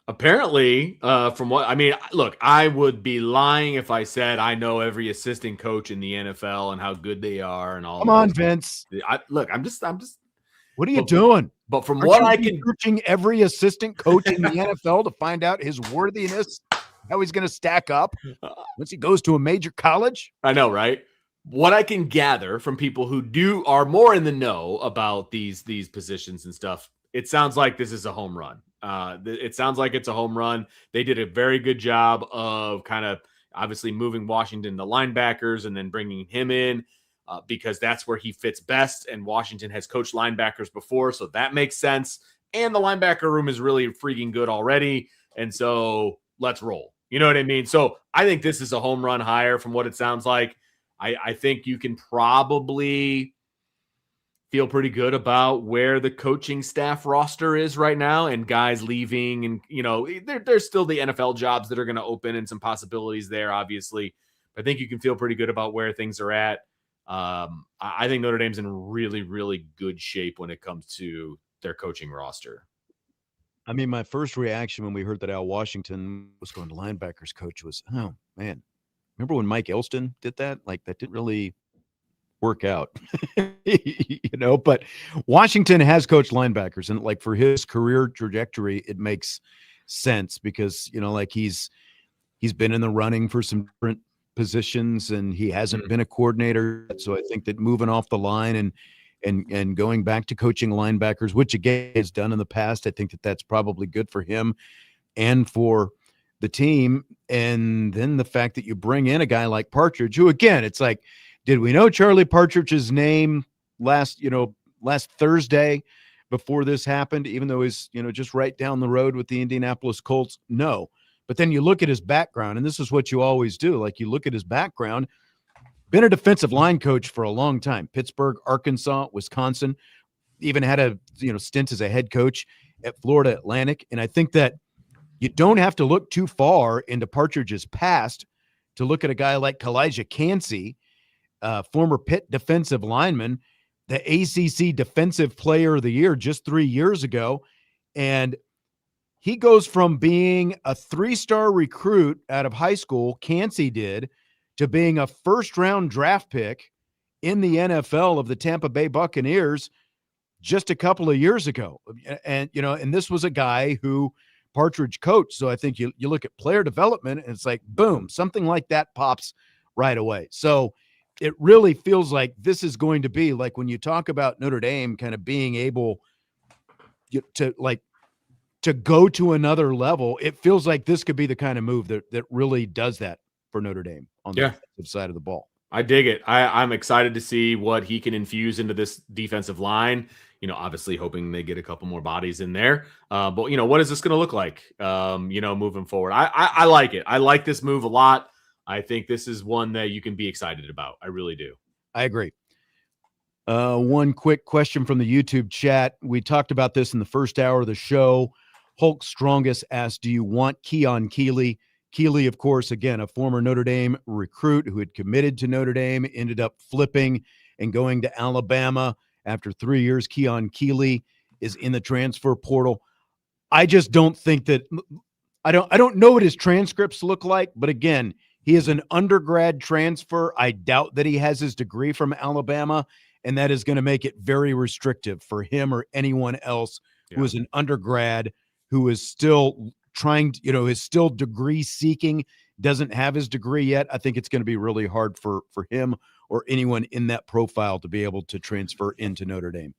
Apparently, look, I would be lying if I said I know every assistant coach in the NFL and how good they are and all. Come on, Vince. I'm just. What are you doing? But from what I can, searching every assistant coach in the NFL to find out his worthiness, how he's going to stack up once he goes to a major college. I know, right? What I can gather from people who are more in the know about these positions and stuff, it sounds like this is a home run. It sounds like it's a home run. They did a very good job of kind of obviously moving Washington to linebackers and then bringing him in. because that's where he fits best. And Washington has coached linebackers before, so that makes sense. And the linebacker room is really freaking good already. And so let's roll. You know what I mean? So I think this is a home run hire from what it sounds like. I think you can probably feel pretty good about where the coaching staff roster is right now and guys leaving. And, there's still the NFL jobs that are going to open and some possibilities there, obviously. But I think you can feel pretty good about where things are at. I think Notre Dame's in really, really good shape when it comes to their coaching roster. I mean, my first reaction when we heard that Al Washington was going to linebackers coach was, oh, man, remember when Mike Elston did that? Like, that didn't really work out, but Washington has coached linebackers, and like for his career trajectory, it makes sense because, he's been in the running for some different positions and he hasn't been a coordinator. So I think that moving off the line and going back to coaching linebackers, which again is done in the past, I think that that's probably good for him and for the team. And then the fact that you bring in a guy like Partridge, who again, it's like, did we know Charlie Partridge's name last Thursday before this happened, even though he's, just right down the road with the Indianapolis Colts? No. But then you look at his background, and this is what you always do. Like, you look at his background, been a defensive line coach for a long time, Pittsburgh, Arkansas, Wisconsin, even had a, stint as a head coach at Florida Atlantic. And I think that you don't have to look too far into Partridge's past to look at a guy like Kalijah Cansey, former Pitt defensive lineman, the ACC Defensive Player of the Year just 3 years ago. And he goes from being a 3-star recruit out of high school, Cansey did, to being a first-round draft pick in the NFL of the Tampa Bay Buccaneers just a couple of years ago. And, and this was a guy who Partridge coached. So I think you look at player development and it's like, boom, something like that pops right away. So it really feels like this is going to be like when you talk about Notre Dame kind of being able to go to another level, it feels like this could be the kind of move that really does that for Notre Dame on the defensive side of the ball. I dig it. I'm excited to see what he can infuse into this defensive line. Obviously hoping they get a couple more bodies in there. But what is this going to look like, moving forward? I like it. I like this move a lot. I think this is one that you can be excited about. I really do. I agree. One quick question from the YouTube chat. We talked about this in the first hour of the show. Hulk Strongest asked, do you want Keon Keeley? Keeley, of course, again, a former Notre Dame recruit who had committed to Notre Dame, ended up flipping and going to Alabama after 3 years. Keon Keeley is in the transfer portal. I just don't think that I don't know what his transcripts look like, but again, he is an undergrad transfer. I doubt that he has his degree from Alabama, and that is going to make it very restrictive for him or anyone else who is an undergrad who is still trying to, is still degree seeking, doesn't have his degree yet. I think it's going to be really hard for him or anyone in that profile to be able to transfer into Notre Dame.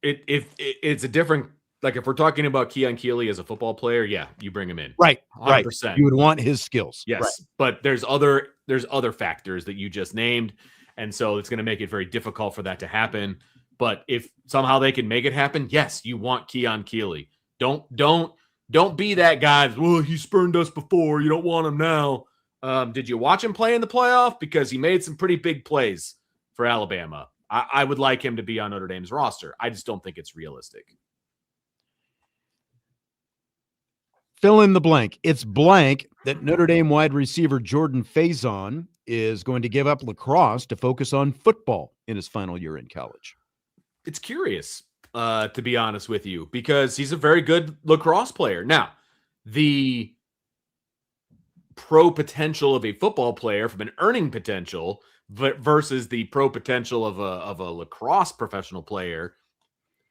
It's a different, like if we're talking about Keon Keeley as a football player, you bring him in. Right. 100%. Right. You would want his skills. Yes. Right. But there's other factors that you just named. And so it's going to make it very difficult for that to happen. But if somehow they can make it happen, yes, you want Keon Keeley. Don't be that guy. Well, he spurned us before. You don't want him now. Did you watch him play in the playoff? Because he made some pretty big plays for Alabama. I would like him to be on Notre Dame's roster. I just don't think it's realistic. Fill in the blank. It's blank that Notre Dame wide receiver Jordan Faison is going to give up lacrosse to focus on football in his final year in college. It's curious, to be honest with you, because he's a very good lacrosse player. Now, the pro potential of a football player from an earning potential versus the pro potential of a lacrosse professional player,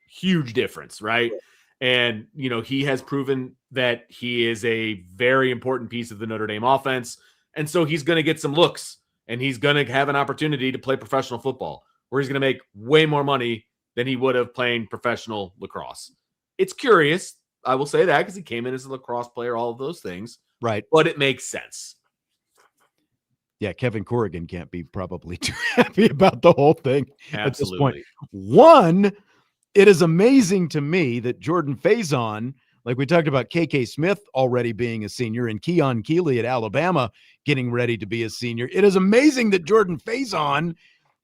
huge difference, right? And, he has proven that he is a very important piece of the Notre Dame offense. And so he's going to get some looks and he's going to have an opportunity to play professional football where he's going to make way more money than he would have playing professional lacrosse. It's curious. I will say that because he came in as a lacrosse player, all of those things. Right. But it makes sense. Yeah, Kevin Corrigan can't be probably too happy about the whole thing at this point. Absolutely. One, it is amazing to me that Jordan Faison, like we talked about KK Smith already being a senior and Keon Keeley at Alabama getting ready to be a senior. It is amazing that Jordan Faison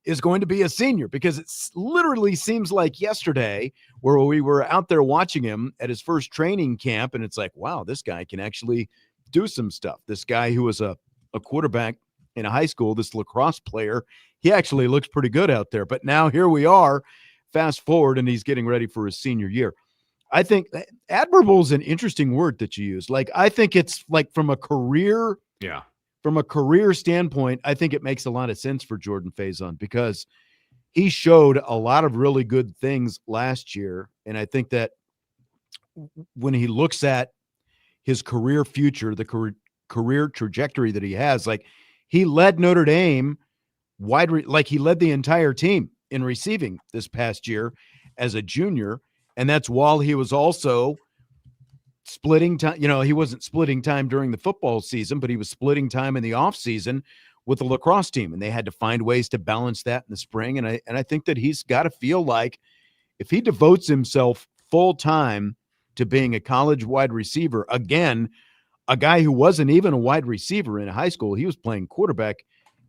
is going to be a senior because it literally seems like yesterday where we were out there watching him at his first training camp, and it's like, wow, this guy can actually do some stuff. This guy who was a quarterback in a high school, this lacrosse player, he actually looks pretty good out there. But now here we are, fast forward, and he's getting ready for his senior year. I think admirable is an interesting word that you use. Like, I think it's like from a career standpoint, I think it makes a lot of sense for Jordan Faison because he showed a lot of really good things last year. And I think that when he looks at his career future, the career trajectory that he has, like he led Notre Dame like he led the entire team in receiving this past year as a junior. And that's while he was also splitting time. You know, he wasn't splitting time during the football season, but he was splitting time in the off season with the lacrosse team. And they had to find ways to balance that in the spring. And I think that he's got to feel like if he devotes himself full time to being a college wide receiver, again, a guy who wasn't even a wide receiver in high school, he was playing quarterback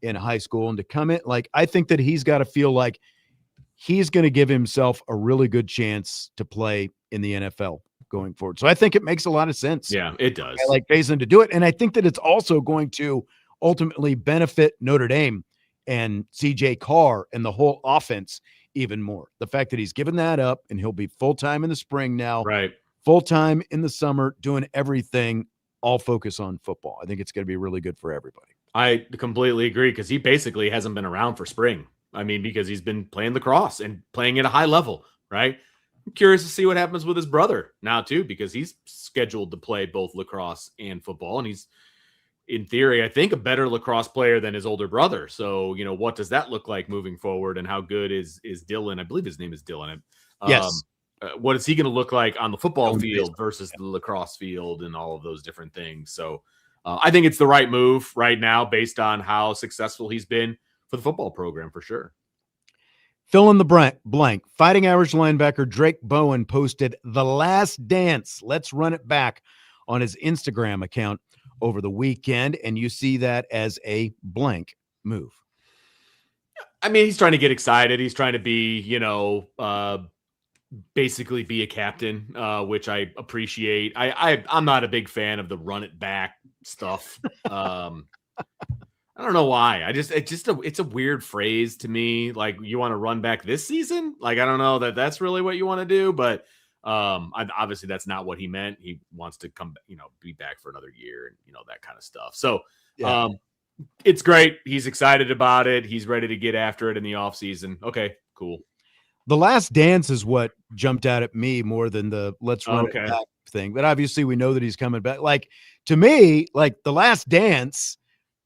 in high school, and to come in, like, I think that he's got to feel like he's going to give himself a really good chance to play in the NFL going forward. So I think it makes a lot of sense. Yeah, it does. I like Faison to do it. And I think that it's also going to ultimately benefit Notre Dame and CJ Carr and the whole offense even more. The fact that he's given that up and he'll be full-time in the spring now, right? Full-time in the summer, doing everything, all focus on football. I think it's going to be really good for everybody. I completely agree because he basically hasn't been around for spring. I mean, because he's been playing lacrosse and playing at a high level, right? I'm curious to see what happens with his brother now, too, because he's scheduled to play both lacrosse and football. And he's, in theory, I think, a better lacrosse player than his older brother. So, you know, what does that look like moving forward? And how good is Dylan? I believe his name is Dylan. Yes. What is he going to look like on the football field versus the lacrosse field and all of those different things? So I think it's the right move right now based on how successful he's been for the football program, for sure. Fill in the blank. Fighting Irish linebacker Drake Bowen posted The Last Dance. Let's run it back on his Instagram account over the weekend, and you see that as a blank move. I mean, he's trying to get excited. He's trying to be, you know, basically be a captain, which I appreciate. I'm not a big fan of the run it back stuff. I don't know why. It's a weird phrase to me. Like, you want to run back this season? Like, I don't know that's really what you want to do, but obviously that's not what he meant. He wants to come, you know, be back for another year and, you know, that kind of stuff. So yeah. It's great. He's excited about it. He's ready to get after it in the off season. Okay, cool. The Last Dance is what jumped out at me more than the let's run it back thing. But obviously we know that he's coming back. Like, to me, like The Last Dance,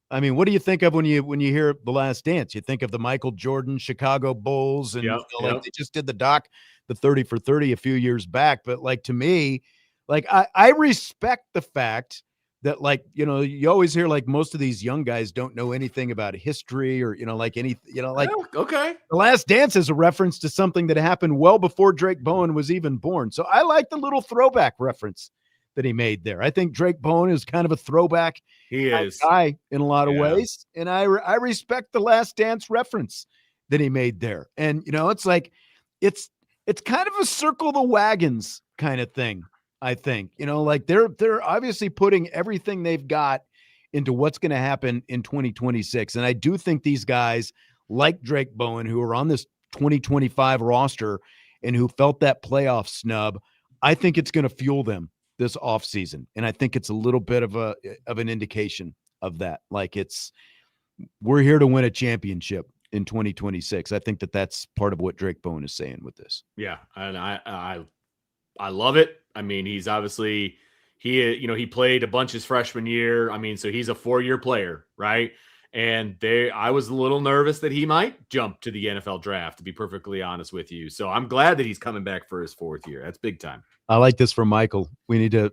I mean, what do you think of when you hear The Last Dance? You think of the Michael Jordan Chicago Bulls, and like they just did the doc, the 30 for 30 a few years back. But like, to me, like I respect the fact that, like, you know, you always hear like most of these young guys don't know anything about history or, you know, like any, you know, like, okay. The Last Dance is a reference to something that happened well before Drake Bowen was even born. So I like the little throwback reference that he made there. I think Drake Bowen is kind of a throwback guy in a lot of ways. And I respect the Last Dance reference that he made there. And, you know, it's like, it's kind of a circle the wagons kind of thing. I think, you know, like they're obviously putting everything they've got into what's going to happen in 2026. And I do think these guys like Drake Bowen, who are on this 2025 roster and who felt that playoff snub, I think it's going to fuel them this offseason. And I think it's a little bit of an indication of that. Like, we're here to win a championship in 2026. I think that's part of what Drake Bowen is saying with this. Yeah. And I love it. I mean, he's obviously, he played a bunch his freshman year. I mean, so he's a 4-year player, right? And I was a little nervous that he might jump to the NFL draft, to be perfectly honest with you. So I'm glad that he's coming back for his 4th year. That's big time. I like this from Michael. We need to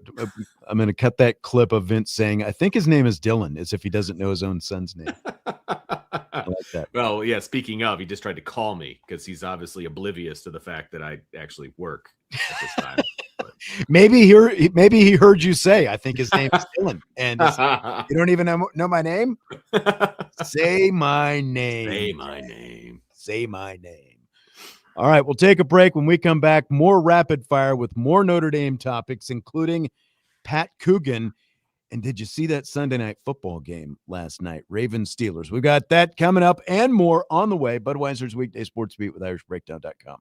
I'm going to cut that clip of Vince saying, I think his name is Dylan, as if he doesn't know his own son's name. I like that. Well, yeah, speaking of, he just tried to call me because he's obviously oblivious to the fact that I actually work at this time. Maybe he heard you say, I think his name is Dylan. And you don't even know my name? Say my name. Say my name. Say my name. All right, we'll take a break. When we come back, more rapid fire with more Notre Dame topics, including Pat Coogan. And did you see that Sunday night football game last night? Ravens Steelers. We've got that coming up and more on the way. Budweiser's Weekday Sports Beat with IrishBreakdown.com.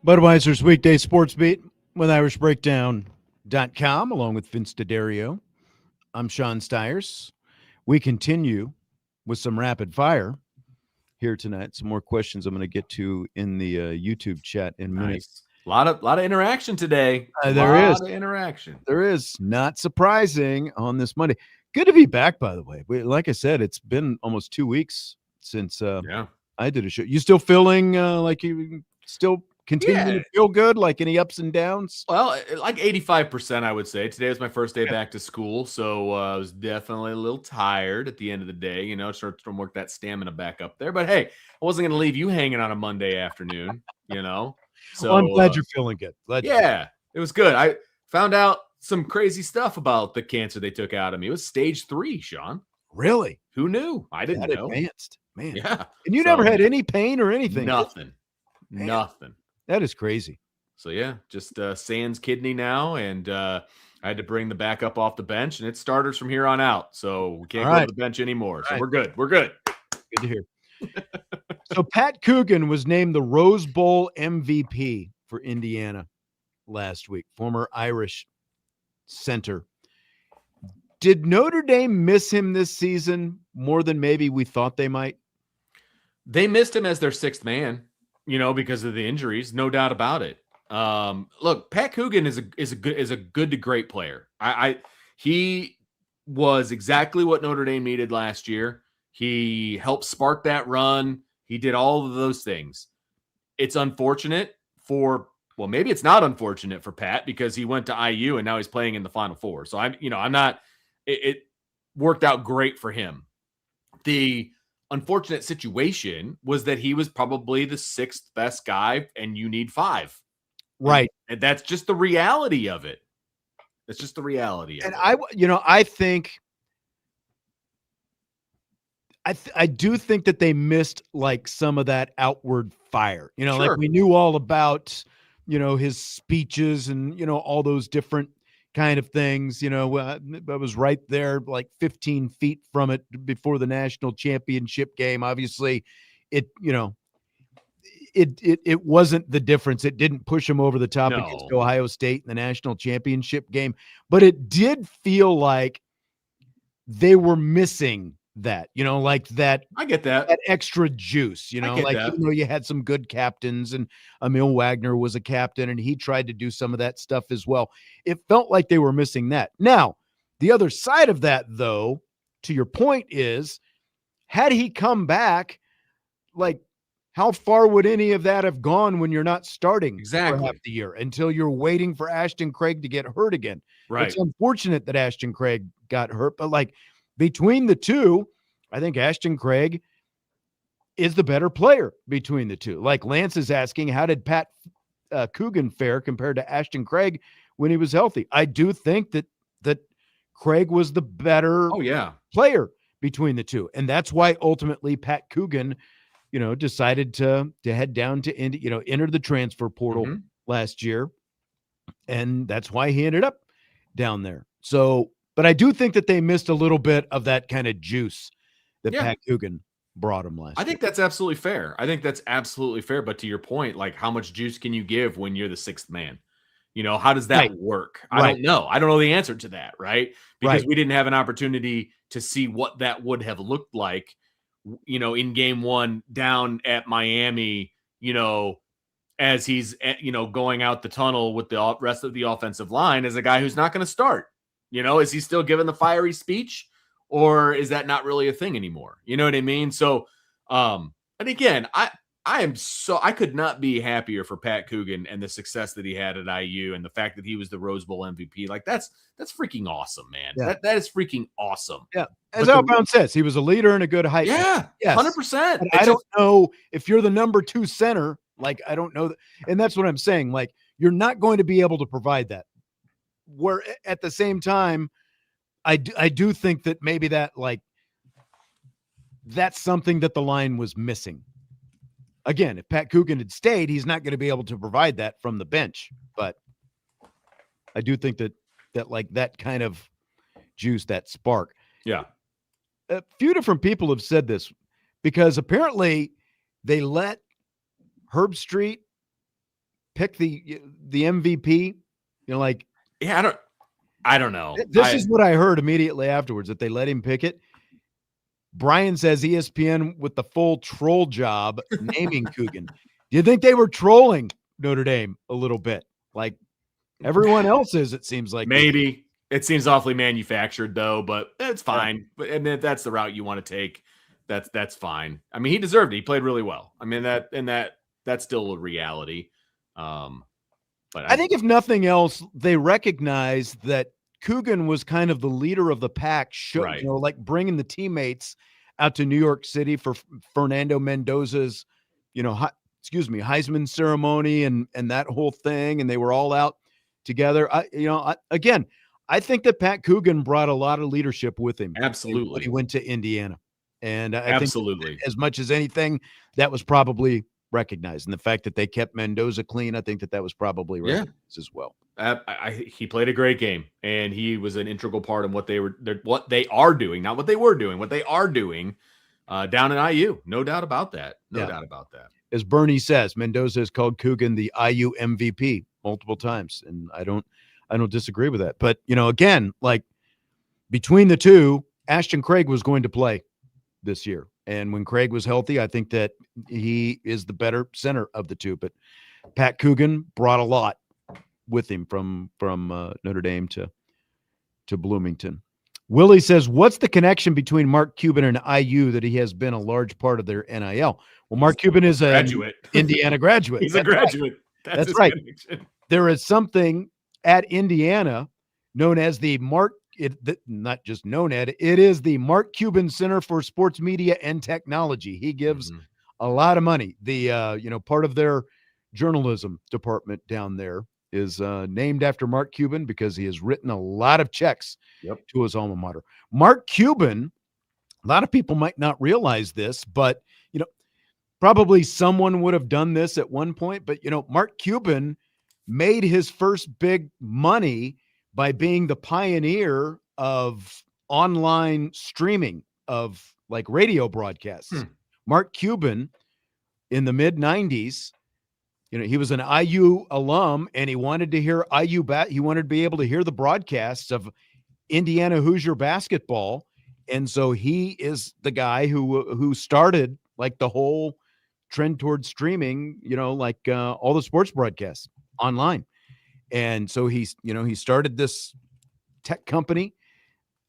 Budweiser's Weekday Sports Beat with IrishBreakdown.com, along with Vince D'Addario. I'm Sean Stiers. We continue with some rapid fire here tonight. Some more questions I'm going to get to in the YouTube chat in minutes. A lot of interaction today. There is interaction. There is. Not surprising on this Monday. Good to be back, by the way. Like I said, it's been almost 2 weeks since I did a show. You still feeling like you still continuing to feel good? Like any ups and downs? Well, like 85%, I would say. Today was my first day back to school, so I was definitely a little tired at the end of the day. Start to work that stamina back up there. But hey, I wasn't going to leave you hanging on a Monday afternoon. So well, I'm glad you're feeling good. It was good. I found out some crazy stuff about the cancer they took out of me. It was stage 3, Sean. Really? Who knew? I didn't know. Advanced, man. Yeah. And you never had any pain or anything? Nothing. Man, nothing. That is crazy. So yeah, just sans kidney now, and I had to bring the backup off the bench, and it's starters from here on out. So we can't go to the bench anymore. So we're good. We're good. Good to hear. So Pat Coogan was named the Rose Bowl MVP for Indiana last week, former Irish center. Did Notre Dame miss him this season more than maybe we thought they might? They missed him as their sixth man, because of the injuries, no doubt about it. Look, Pat Coogan is a good to great player. He was exactly what Notre Dame needed last year. He helped spark that run. He did all of those things. It's unfortunate maybe it's not unfortunate for Pat because he went to IU and now he's playing in the Final Four. So it worked out great for him. The unfortunate situation was that he was probably the sixth best guy and you need 5. Right. And that's just the reality of it. That's just the reality of it. And I think I do think that they missed like some of that outward fire, Sure. Like we knew all about, his speeches and, all those different kind of things, I was right there like 15 feet from it before the national championship game. Obviously it wasn't the difference. It didn't push him over the top against Ohio State in the national championship game, but it did feel like they were missing that, like that. I get that extra juice, like, you had some good captains and Emil Wagner was a captain and he tried to do some of that stuff as well. It felt like they were missing that. Now, the other side of that, though, to your point is, had he come back, like, how far would any of that have gone when you're not starting for half the year until you're waiting for Ashton Craig to get hurt again? Right. It's unfortunate that Ashton Craig got hurt, but like between the two, I think Ashton Craig is the better player between the two. Like Lance is asking, how did Pat Coogan fare compared to Ashton Craig when he was healthy? I do think that Craig was the better player between the two. And that's why ultimately Pat Coogan, decided to head down to enter the transfer portal last year. And that's why he ended up down there. So, but I do think that they missed a little bit of that kind of juice that Pat Coogan brought him last year. I think that's absolutely fair. But to your point, like how much juice can you give when you're the sixth man? How does that work? I don't know. I don't know the answer to that, right? Because we didn't have an opportunity to see what that would have looked like, in game 1 down at Miami, as he's, going out the tunnel with the rest of the offensive line as a guy who's not going to start. Is he still giving the fiery speech? Or is that not really a thing anymore? You know what I mean? So, and again, I could not be happier for Pat Coogan and the success that he had at IU and the fact that he was the Rose Bowl MVP. Like that's freaking awesome, man. Yeah. That is freaking awesome. Yeah. As Outbound says, he was a leader and a good hype. Yeah. Yes. 100%. I don't know if you're the number 2 center. Like, I don't know. And that's what I'm saying. Like, you're not going to be able to provide that. Where at the same time, I do think that maybe that that's something that the line was missing. Again, if Pat Coogan had stayed, he's not going to be able to provide that from the bench. But I do think that like that kind of juice, that spark. Yeah. A few different people have said this because apparently they let Herb Street pick the MVP. I don't know. This is what I heard immediately afterwards, that they let him pick it. Brian says ESPN with the full troll job naming Coogan. Do you think they were trolling Notre Dame a little bit? Like everyone else is, it seems like. Maybe. It seems awfully manufactured, though, but it's fine. But and if that's the route you want to take, that's fine. I mean, he deserved it. He played really well. I mean, that's still a reality. But I think if nothing else, they recognize that Coogan was kind of the leader of the pack, Right. like bringing the teammates out to New York City for Fernando Mendoza's, Heisman ceremony and that whole thing, and they were all out together. Again, I think that Pat Coogan brought a lot of leadership with him. Absolutely. When he went to Indiana, and I Absolutely. think as much as anything, that was probably recognized. And the fact that they kept Mendoza clean, I think that was probably recognized as well. He played a great game, and he was an integral part of what they are doing, not what they were doing, what they are doing down at IU. No doubt about that. No doubt about that. As Bernie says, Mendoza has called Coogan the IU MVP multiple times, and I don't disagree with that. But again, like between the two, Ashton Craig was going to play this year, and when Craig was healthy, I think that he is the better center of the two. But Pat Coogan brought a lot with him from Notre Dame to Bloomington. Willie says, what's the connection between Mark Cuban and IU that he has been a large part of their NIL? Well, Mark Cuban is an Indiana graduate. He's a graduate. Right. That's right. Connection. There is something at Indiana known as the not just known at, it is the Mark Cuban Center for Sports Media and Technology. He gives a lot of money. The part of their journalism department down there is named after Mark Cuban because he has written a lot of checks to his alma mater. Mark Cuban, a lot of people might not realize this, but probably someone would have done this at one point. But Mark Cuban made his first big money by being the pioneer of online streaming of like radio broadcasts. Mark Cuban in the mid 90s, he was an IU alum, and he wanted to hear IU he wanted to be able to hear the broadcasts of Indiana Hoosier basketball. And so he is the guy who started like the whole trend towards streaming, all the sports broadcasts online. And so he started this tech company,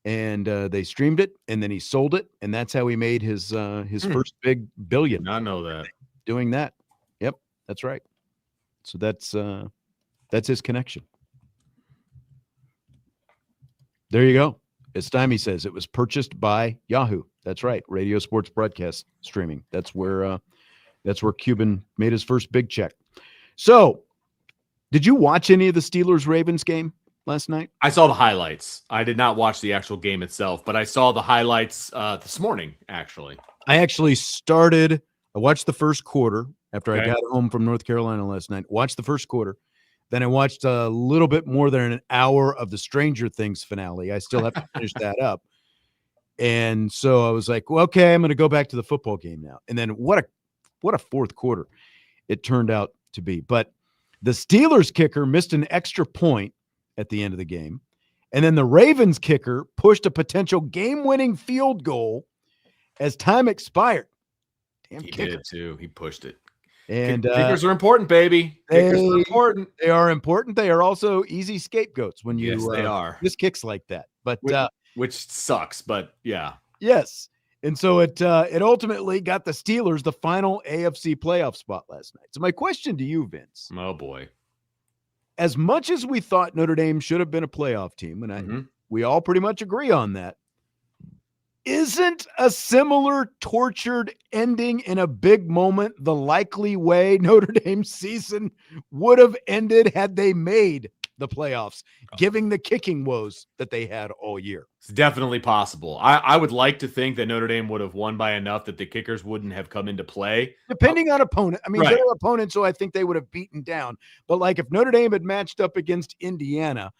and they streamed it, and then he sold it, and that's how he made his first big billion. I know that. Doing that. Yep, that's right. So that's his connection. There you go. As Stymie says, it was purchased by Yahoo. That's right. Radio sports broadcast streaming. That's where Cuban made his first big check. So, did you watch any of the Steelers-Ravens game last night? I saw the highlights. I did not watch the actual game itself, but I saw the highlights this morning, actually. I watched the first quarter after I got home from North Carolina last night. Watched the first quarter. Then I watched a little bit more than an hour of the Stranger Things finale. I still have to finish that up. And so I was like, well, okay, I'm going to go back to the football game now. And then what a fourth quarter it turned out to be. But the Steelers kicker missed an extra point at the end of the game. And then the Ravens kicker pushed a potential game-winning field goal as time expired. Damn kicker. He did too. He pushed it. And kickers are important, baby. Kickers are important. They are important. They are also easy scapegoats when you they are. Miss kicks like that. But which sucks, but yeah. Yes. And so it ultimately got the Steelers the final AFC playoff spot last night. So my question to you, Vince. Oh boy. As much as we thought Notre Dame should have been a playoff team, and we all pretty much agree on that, isn't a similar tortured ending in a big moment the likely way Notre Dame's season would have ended had they made the playoffs, giving the kicking woes that they had all year? It's definitely possible. I would like to think that Notre Dame would have won by enough that the kickers wouldn't have come into play. Depending on opponent. I mean, their opponent, so I think they would have beaten down. But like if Notre Dame had matched up against Indiana,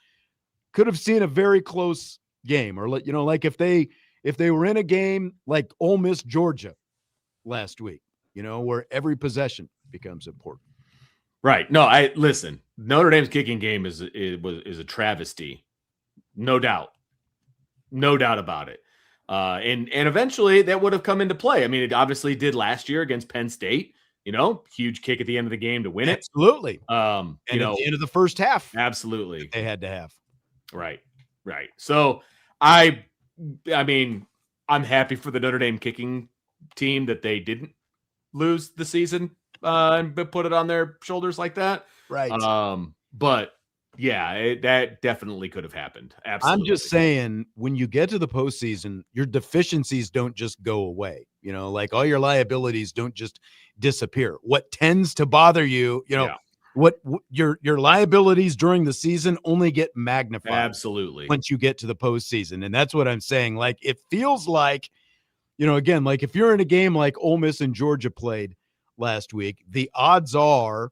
could have seen a very close game. Or, like if they were in a game like Ole Miss, Georgia last week, where every possession becomes important. Right. No, listen. Notre Dame's kicking game is a travesty, no doubt about it. And eventually that would have come into play. I mean, it obviously did last year against Penn State. Huge kick at the end of the game to win Absolutely. it. And at the end of the first half, absolutely, they had to have. Right. Right. So I mean, I'm happy for the Notre Dame kicking team that they didn't lose the season and put it on their shoulders like that. Right. But yeah, that definitely could have happened. I'm just Absolutely. saying, when you get to the postseason, your deficiencies don't just go away. Like all your liabilities don't just disappear. What tends to bother you, Yeah, what your liabilities during the season only get magnified absolutely. once you get to the postseason. And that's what I'm saying. Like, it feels like, again, like if you're in a game like Ole Miss and Georgia played last week, the odds are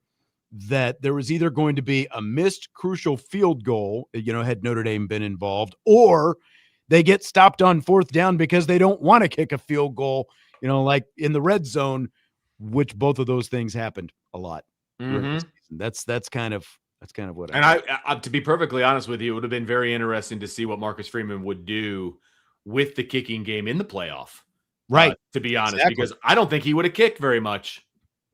that there was either going to be a missed crucial field goal, had Notre Dame been involved, or they get stopped on fourth down because they don't want to kick a field goal, like in the red zone, which both of those things happened a lot during the season. That's kind of what And I think. I, to be perfectly honest with you, it would have been very interesting to see what Marcus Freeman would do with the kicking game in the playoff. Right. To be honest, Exactly. because I don't think he would have kicked very much.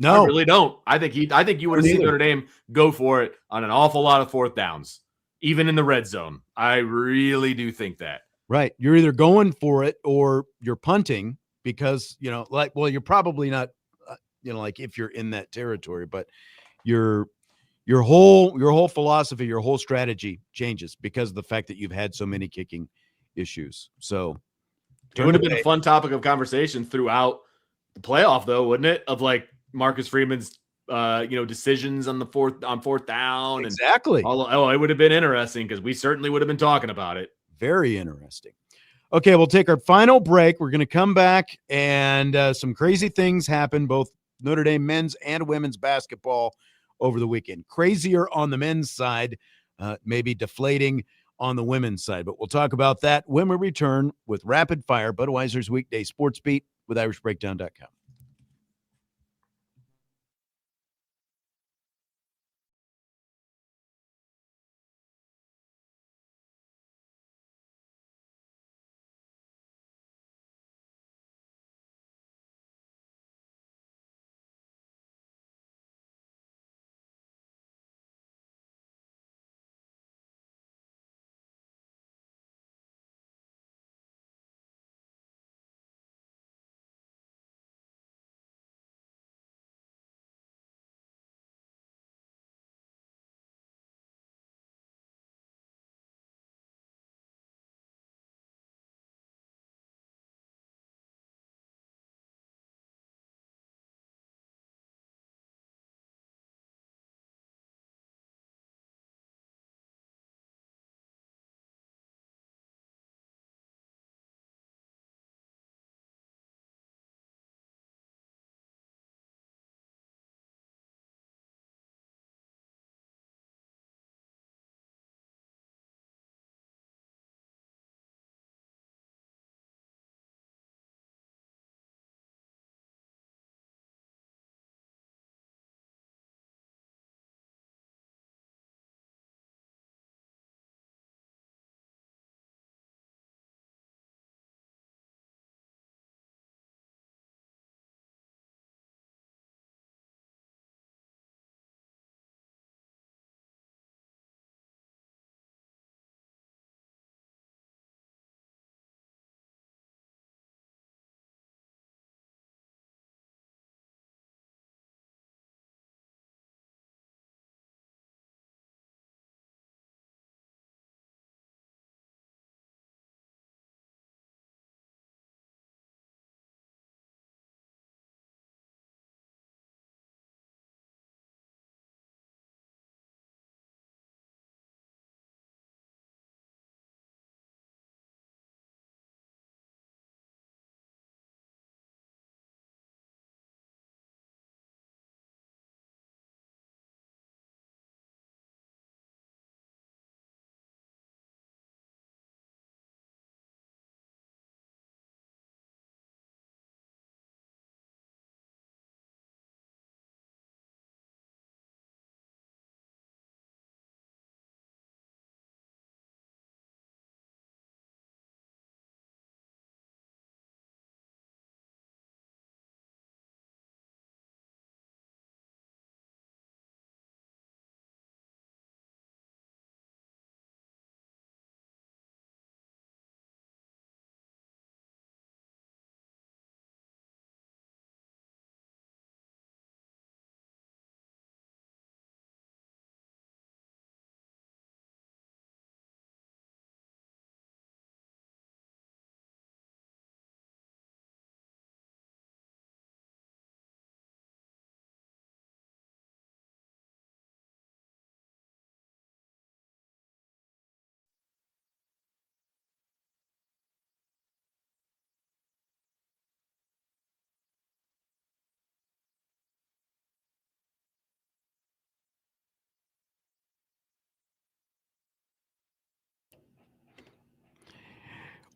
I No, really don't. I think you would have seen Notre Dame go for it on an awful lot of fourth downs, even in the red zone. I really do think that. right. You're either going for it or you're punting because, you're probably not, like if you're in that territory, but your whole philosophy, your whole strategy changes because of the fact that you've had so many kicking issues. So It would have been a fun topic of conversation throughout the playoff, though, wouldn't it? Of like Marcus Freeman's, decisions on fourth down, exactly. it would have been interesting because we certainly would have been talking about it. Very interesting. Okay, we'll take our final break. We're going to come back, and some crazy things happen, both Notre Dame men's and women's basketball over the weekend. Crazier on the men's side, maybe deflating on the women's side. But we'll talk about that when we return with Rapid Fire, Budweiser's weekday sports beat with IrishBreakdown.com.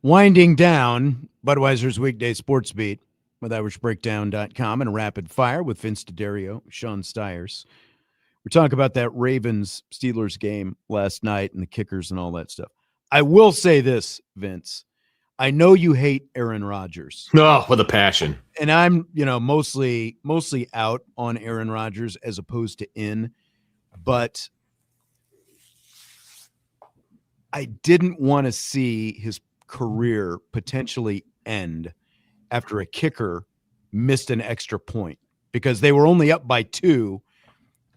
Winding down Budweiser's weekday sports beat with IrishBreakdown.com and Rapid Fire with Vince D'Addario, Sean Stiers. We're talking about that Ravens-Steelers game last night and the kickers and all that stuff. I will say this, Vince. I know you hate Aaron Rodgers. Oh, with a passion. And I'm, mostly out on Aaron Rodgers as opposed to in. But I didn't want to see his career potentially end after a kicker missed an extra point because they were only up by 2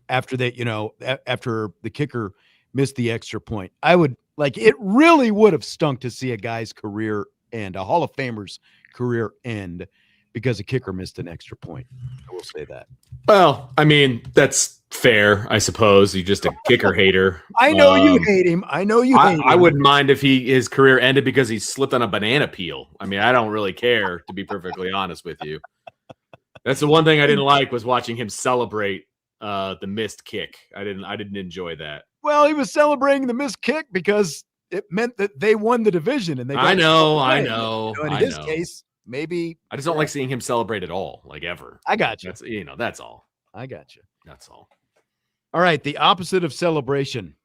after that, after the kicker missed the extra point. It really would have stunk to see a guy's career end, a Hall of Famer's career end because a kicker missed an extra point. I will say that. Well, I mean, that's fair, I suppose. You're just a kicker hater. I know you hate him. I know you hate him. I wouldn't mind if his career ended because he slipped on a banana peel. I mean, I don't really care, to be perfectly honest with you. That's the one thing I didn't like was watching him celebrate the missed kick. I didn't enjoy that. Well, he was celebrating the missed kick because it meant that they won the division, and they. I know. In his case, maybe I just don't like seeing him celebrate at all, like ever. I got you. That's all. I got you. That's all. All right, the opposite of celebration: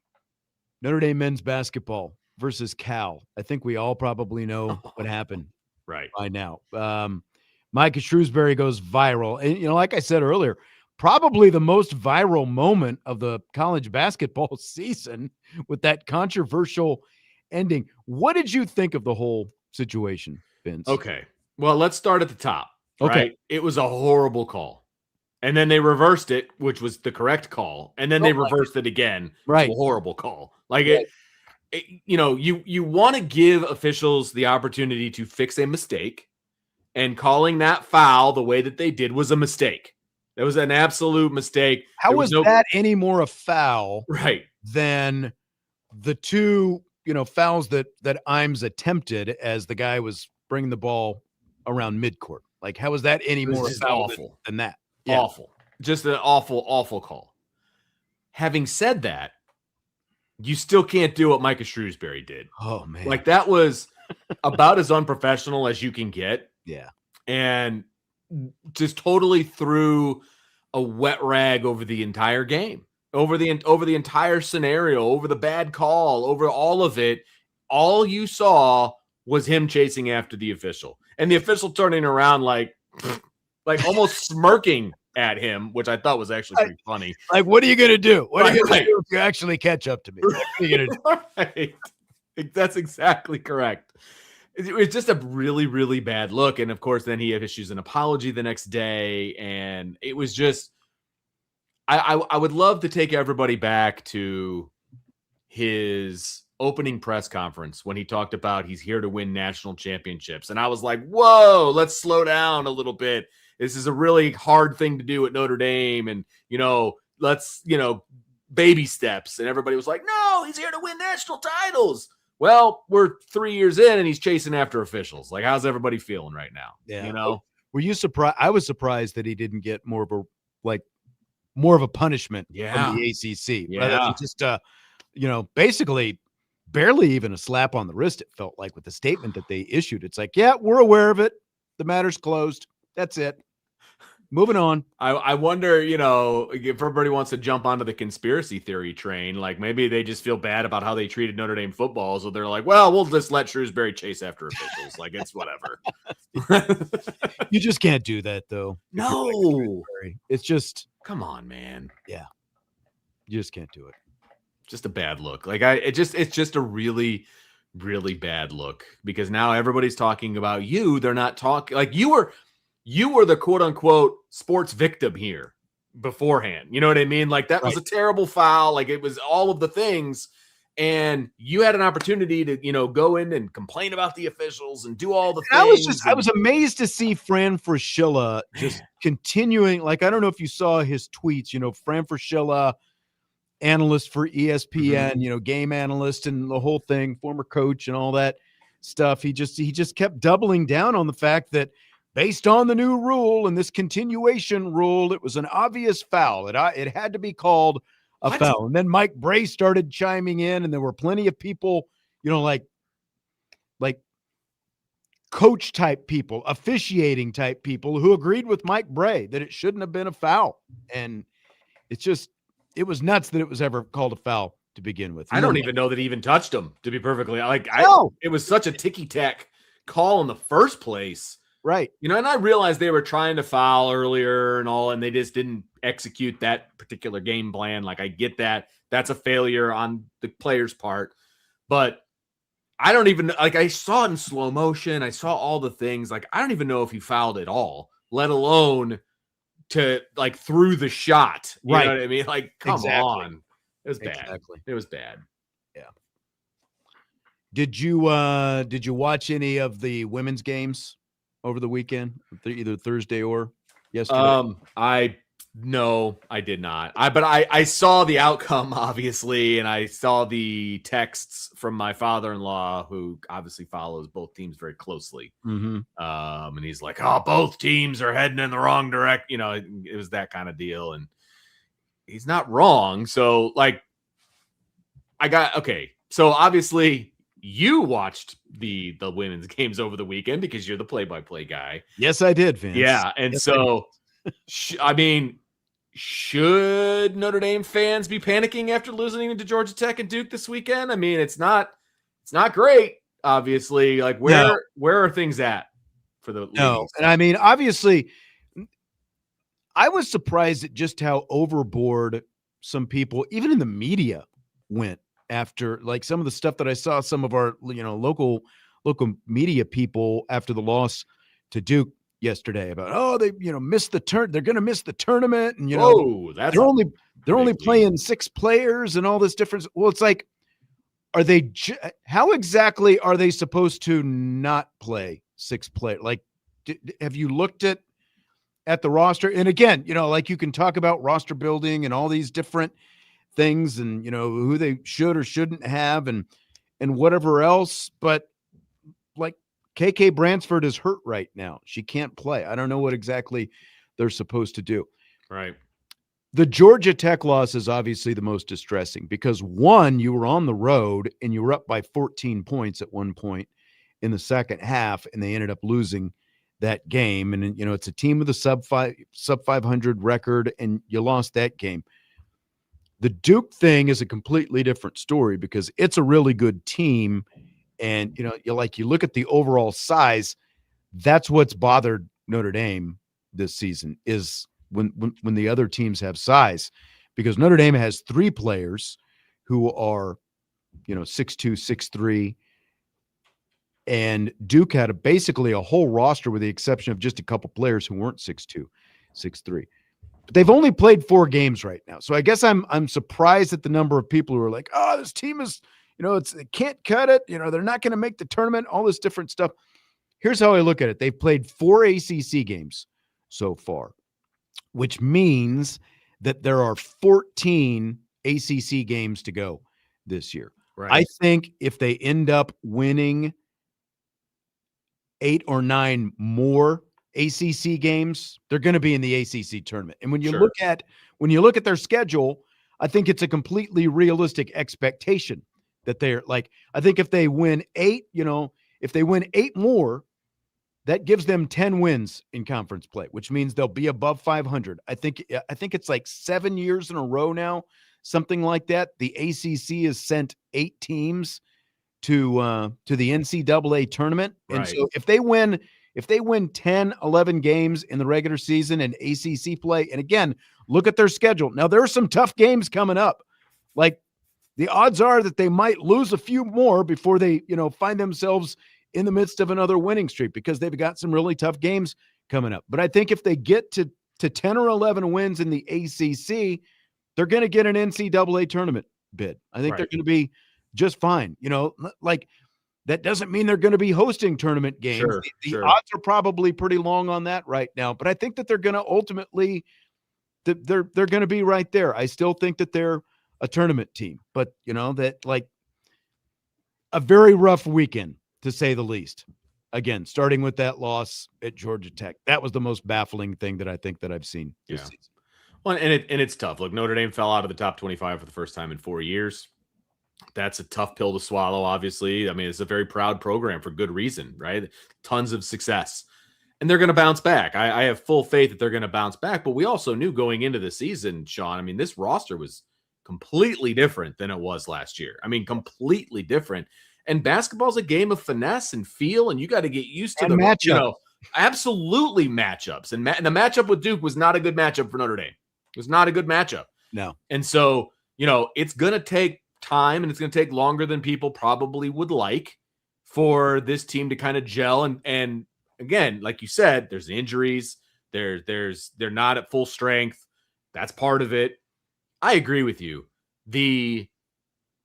Notre Dame men's basketball versus Cal. I think we all probably know what happened right by now. Micah Shrewsbury goes viral, and like I said earlier, probably the most viral moment of the college basketball season with that controversial ending. What did you think of the whole situation, Vince? Okay. Well, let's start at the top. Okay. Right? It was a horrible call. And then they reversed it, which was the correct call. And then they reversed it again. Right. A horrible call. Like you want to give officials the opportunity to fix a mistake, and calling that foul the way that they did was a mistake. That was an absolute mistake. How was that any more a foul than the two, fouls that Imes attempted as the guy was bringing the ball around midcourt? Like, how was that any more a foul than that? Yeah. Awful. Just an awful, awful call. Having said that, you still can't do what Micah Shrewsbury did. Oh, man. Like, that was about as unprofessional as you can get. Yeah. And just totally threw a wet rag over the entire game, over the entire scenario, over the bad call, over all of it. All you saw was him chasing after the official, and the official turning around like almost smirking at him, which I thought was actually pretty funny. Like, what are you going to do? What are you going to do if you actually catch up to me? What are you going to do? Right. That's exactly correct. It was just a really, really bad look. And of course, then he issues an apology the next day. And it was just, I would love to take everybody back to his opening press conference when he talked about he's here to win national championships. And I was like, whoa, let's slow down a little bit. This is a really hard thing to do at Notre Dame. And, let's, baby steps. And everybody was like, no, he's here to win national titles. Well, we're 3 years in and he's chasing after officials. Like, how's everybody feeling right now? Yeah. Were you surprised? I was surprised that he didn't get more of a punishment from the ACC. Yeah. Just, basically barely even a slap on the wrist. It felt like with the statement that they issued. It's like, yeah, we're aware of it. The matter's closed. That's it. Moving on. I wonder, if everybody wants to jump onto the conspiracy theory train, like maybe they just feel bad about how they treated Notre Dame football. So they're like, well, we'll just let Shrewsbury chase after officials. Like, it's whatever. You just can't do that, though. No. It's just. Come on, man. Yeah. You just can't do it. Just a bad look. Like, it's just a really, really bad look because now everybody's talking about you. They're not talking like you were the quote unquote sports victim here beforehand. You know what I mean? Like that was a terrible foul. Like it was all of the things. And you had an opportunity to, go in and complain about the officials and do all the things. I was amazed to see Fran Fraschilla just continuing. Like, I don't know if you saw his tweets, Fran Fraschilla, analyst for ESPN, game analyst and the whole thing, former coach and all that stuff. He just kept doubling down on the fact that based on the new rule and this continuation rule, it was an obvious foul. It had to be called a foul. And then Mike Bray started chiming in, and there were plenty of people, like coach type people, officiating type people who agreed with Mike Bray that it shouldn't have been a foul. And it was nuts that it was ever called a foul to begin with. I don't even know that he even touched him, to be perfectly it was such a ticky-tack call in the first place. Right. And I realized they were trying to foul earlier and all, and they just didn't execute that particular game plan. Like, I get that. That's a failure on the player's part. But I don't even, I saw it in slow motion. I saw all the things. Like, I don't even know if he fouled at all, let alone to, through the shot. You know what I mean? Like, come on. It was bad. Exactly. It was bad. Yeah. Did you watch any of the women's games over the weekend, either Thursday or yesterday? No, I did not. But I saw the outcome, obviously, and I saw the texts from my father-in-law, who obviously follows both teams very closely. Mm-hmm. And he's like, "Oh, both teams are heading in the wrong direction." It was that kind of deal, and he's not wrong. So, so obviously you watched the women's games over the weekend because you're the play-by-play guy. Yes, I did, Vince. Yeah, and yes, so should Notre Dame fans be panicking after losing to Georgia Tech and Duke this weekend? I mean, it's not great, obviously. Where are things at for the ladies? And I mean, obviously, I was surprised at just how overboard some people, even in the media, went after some of the stuff that I saw some of our local media people after the loss to Duke yesterday about they missed the turn, they're going to miss the tournament, and they're only playing 6 players and all this difference. Well, it's like, are they how exactly are they supposed to not play 6 players? Have you looked at the roster? And again, you can talk about roster building and all these different things, and who they should or shouldn't have, and whatever else, but KK Bransford is hurt right now. She can't play. I don't know what exactly they're supposed to do. Right. The Georgia Tech loss is obviously the most distressing because, one, you were on the road and you were up by 14 points at one point in the second half, and they ended up losing that game. And it's a team with a sub 500 record, and you lost that game. The Duke thing is a completely different story because it's a really good team. And, you look at the overall size, that's what's bothered Notre Dame this season is when the other teams have size, because Notre Dame has 3 players who are, 6'2", 6'3", and Duke had basically a whole roster with the exception of just a couple players who weren't 6'2", 6'3". But they've only played 4 games right now. So I guess I'm surprised at the number of people who are like, "Oh, this team is, they can't cut it. They're not going to make the tournament," all this different stuff. Here's how I look at it. They've played 4 ACC games so far, which means that there are 14 ACC games to go this year. Right. I think if they end up winning 8 or 9 more ACC games, they're going to be in the ACC tournament. And when you look at their schedule, I think it's a completely realistic expectation that they're I think if they win 8, if they win 8 more, that gives them 10 wins in conference play, which means they'll be above 500. I think it's 7 years in a row now, something like that. The ACC has sent 8 teams to the NCAA tournament. Right. And so if they win 10, 11 games in the regular season and ACC play, and again, look at their schedule. Now, there are some tough games coming up. The odds are that they might lose a few more before they, find themselves in the midst of another winning streak because they've got some really tough games coming up. But I think if they get to 10 or 11 wins in the ACC, they're going to get an NCAA tournament bid. I think they're going to be just fine. That doesn't mean they're going to be hosting tournament games. Sure, the odds are probably pretty long on that right now, but I think that they're going to ultimately they're going to be right there. I still think that they're a tournament team, but a very rough weekend to say the least. Again, starting with that loss at Georgia Tech, that was the most baffling thing that I think that I've seen this season. Well, and it's tough. Look, Notre Dame fell out of the top 25 for the first time in 4 years. That's a tough pill to swallow, obviously. I mean, it's a very proud program for good reason, right? Tons of success. And they're going to bounce back. I have full faith that they're going to bounce back. But we also knew going into the season, Sean, I mean, this roster was completely different than it was last year. I mean, completely different. And basketball's a game of finesse and feel, and you got to get used to the matchup. Absolutely matchups. And the matchup with Duke was not a good matchup for Notre Dame. It was not a good matchup. No. And so, it's going to take time, and it's going to take longer than people probably would like for this team to kind of gel. And again, like you said, there's injuries. They're not at full strength. That's part of it. I agree with you. The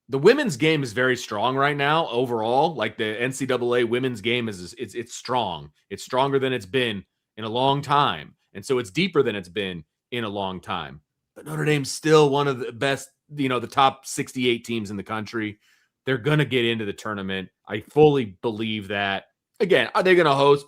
women's game is very strong right now overall. Like the NCAA women's game it's strong. It's stronger than it's been in a long time. And so it's deeper than it's been in a long time. But Notre Dame's still one of the best, the top 68 teams in the country. They're going to get into the tournament. I fully believe that. Again, are they going to host?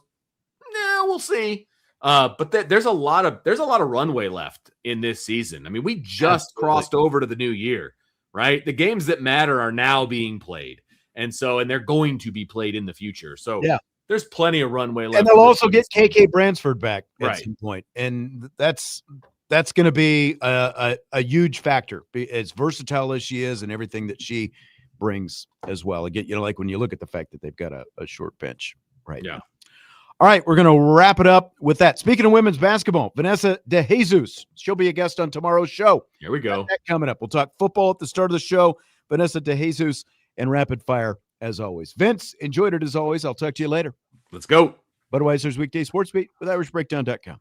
No, we'll see. But there's a lot of runway left in this season. I mean, we just crossed over to the new year, right? The games that matter are now being played. And they're going to be played in the future. So yeah, there's plenty of runway left. And they'll also get KK Bransford back at some point. And that's going to be a huge factor, as versatile as she is and everything that she brings as well. Again, like when you look at the fact that they've got a short bench right now. All right, we're going to wrap it up with that. Speaking of women's basketball, Vanessa DeJesus, she'll be a guest on tomorrow's show. Here we go. Got that coming up. We'll talk football at the start of the show. Vanessa DeJesus and rapid fire as always. Vince, enjoyed it as always. I'll talk to you later. Let's go. Budweiser's Weekday Sports Beat with IrishBreakdown.com.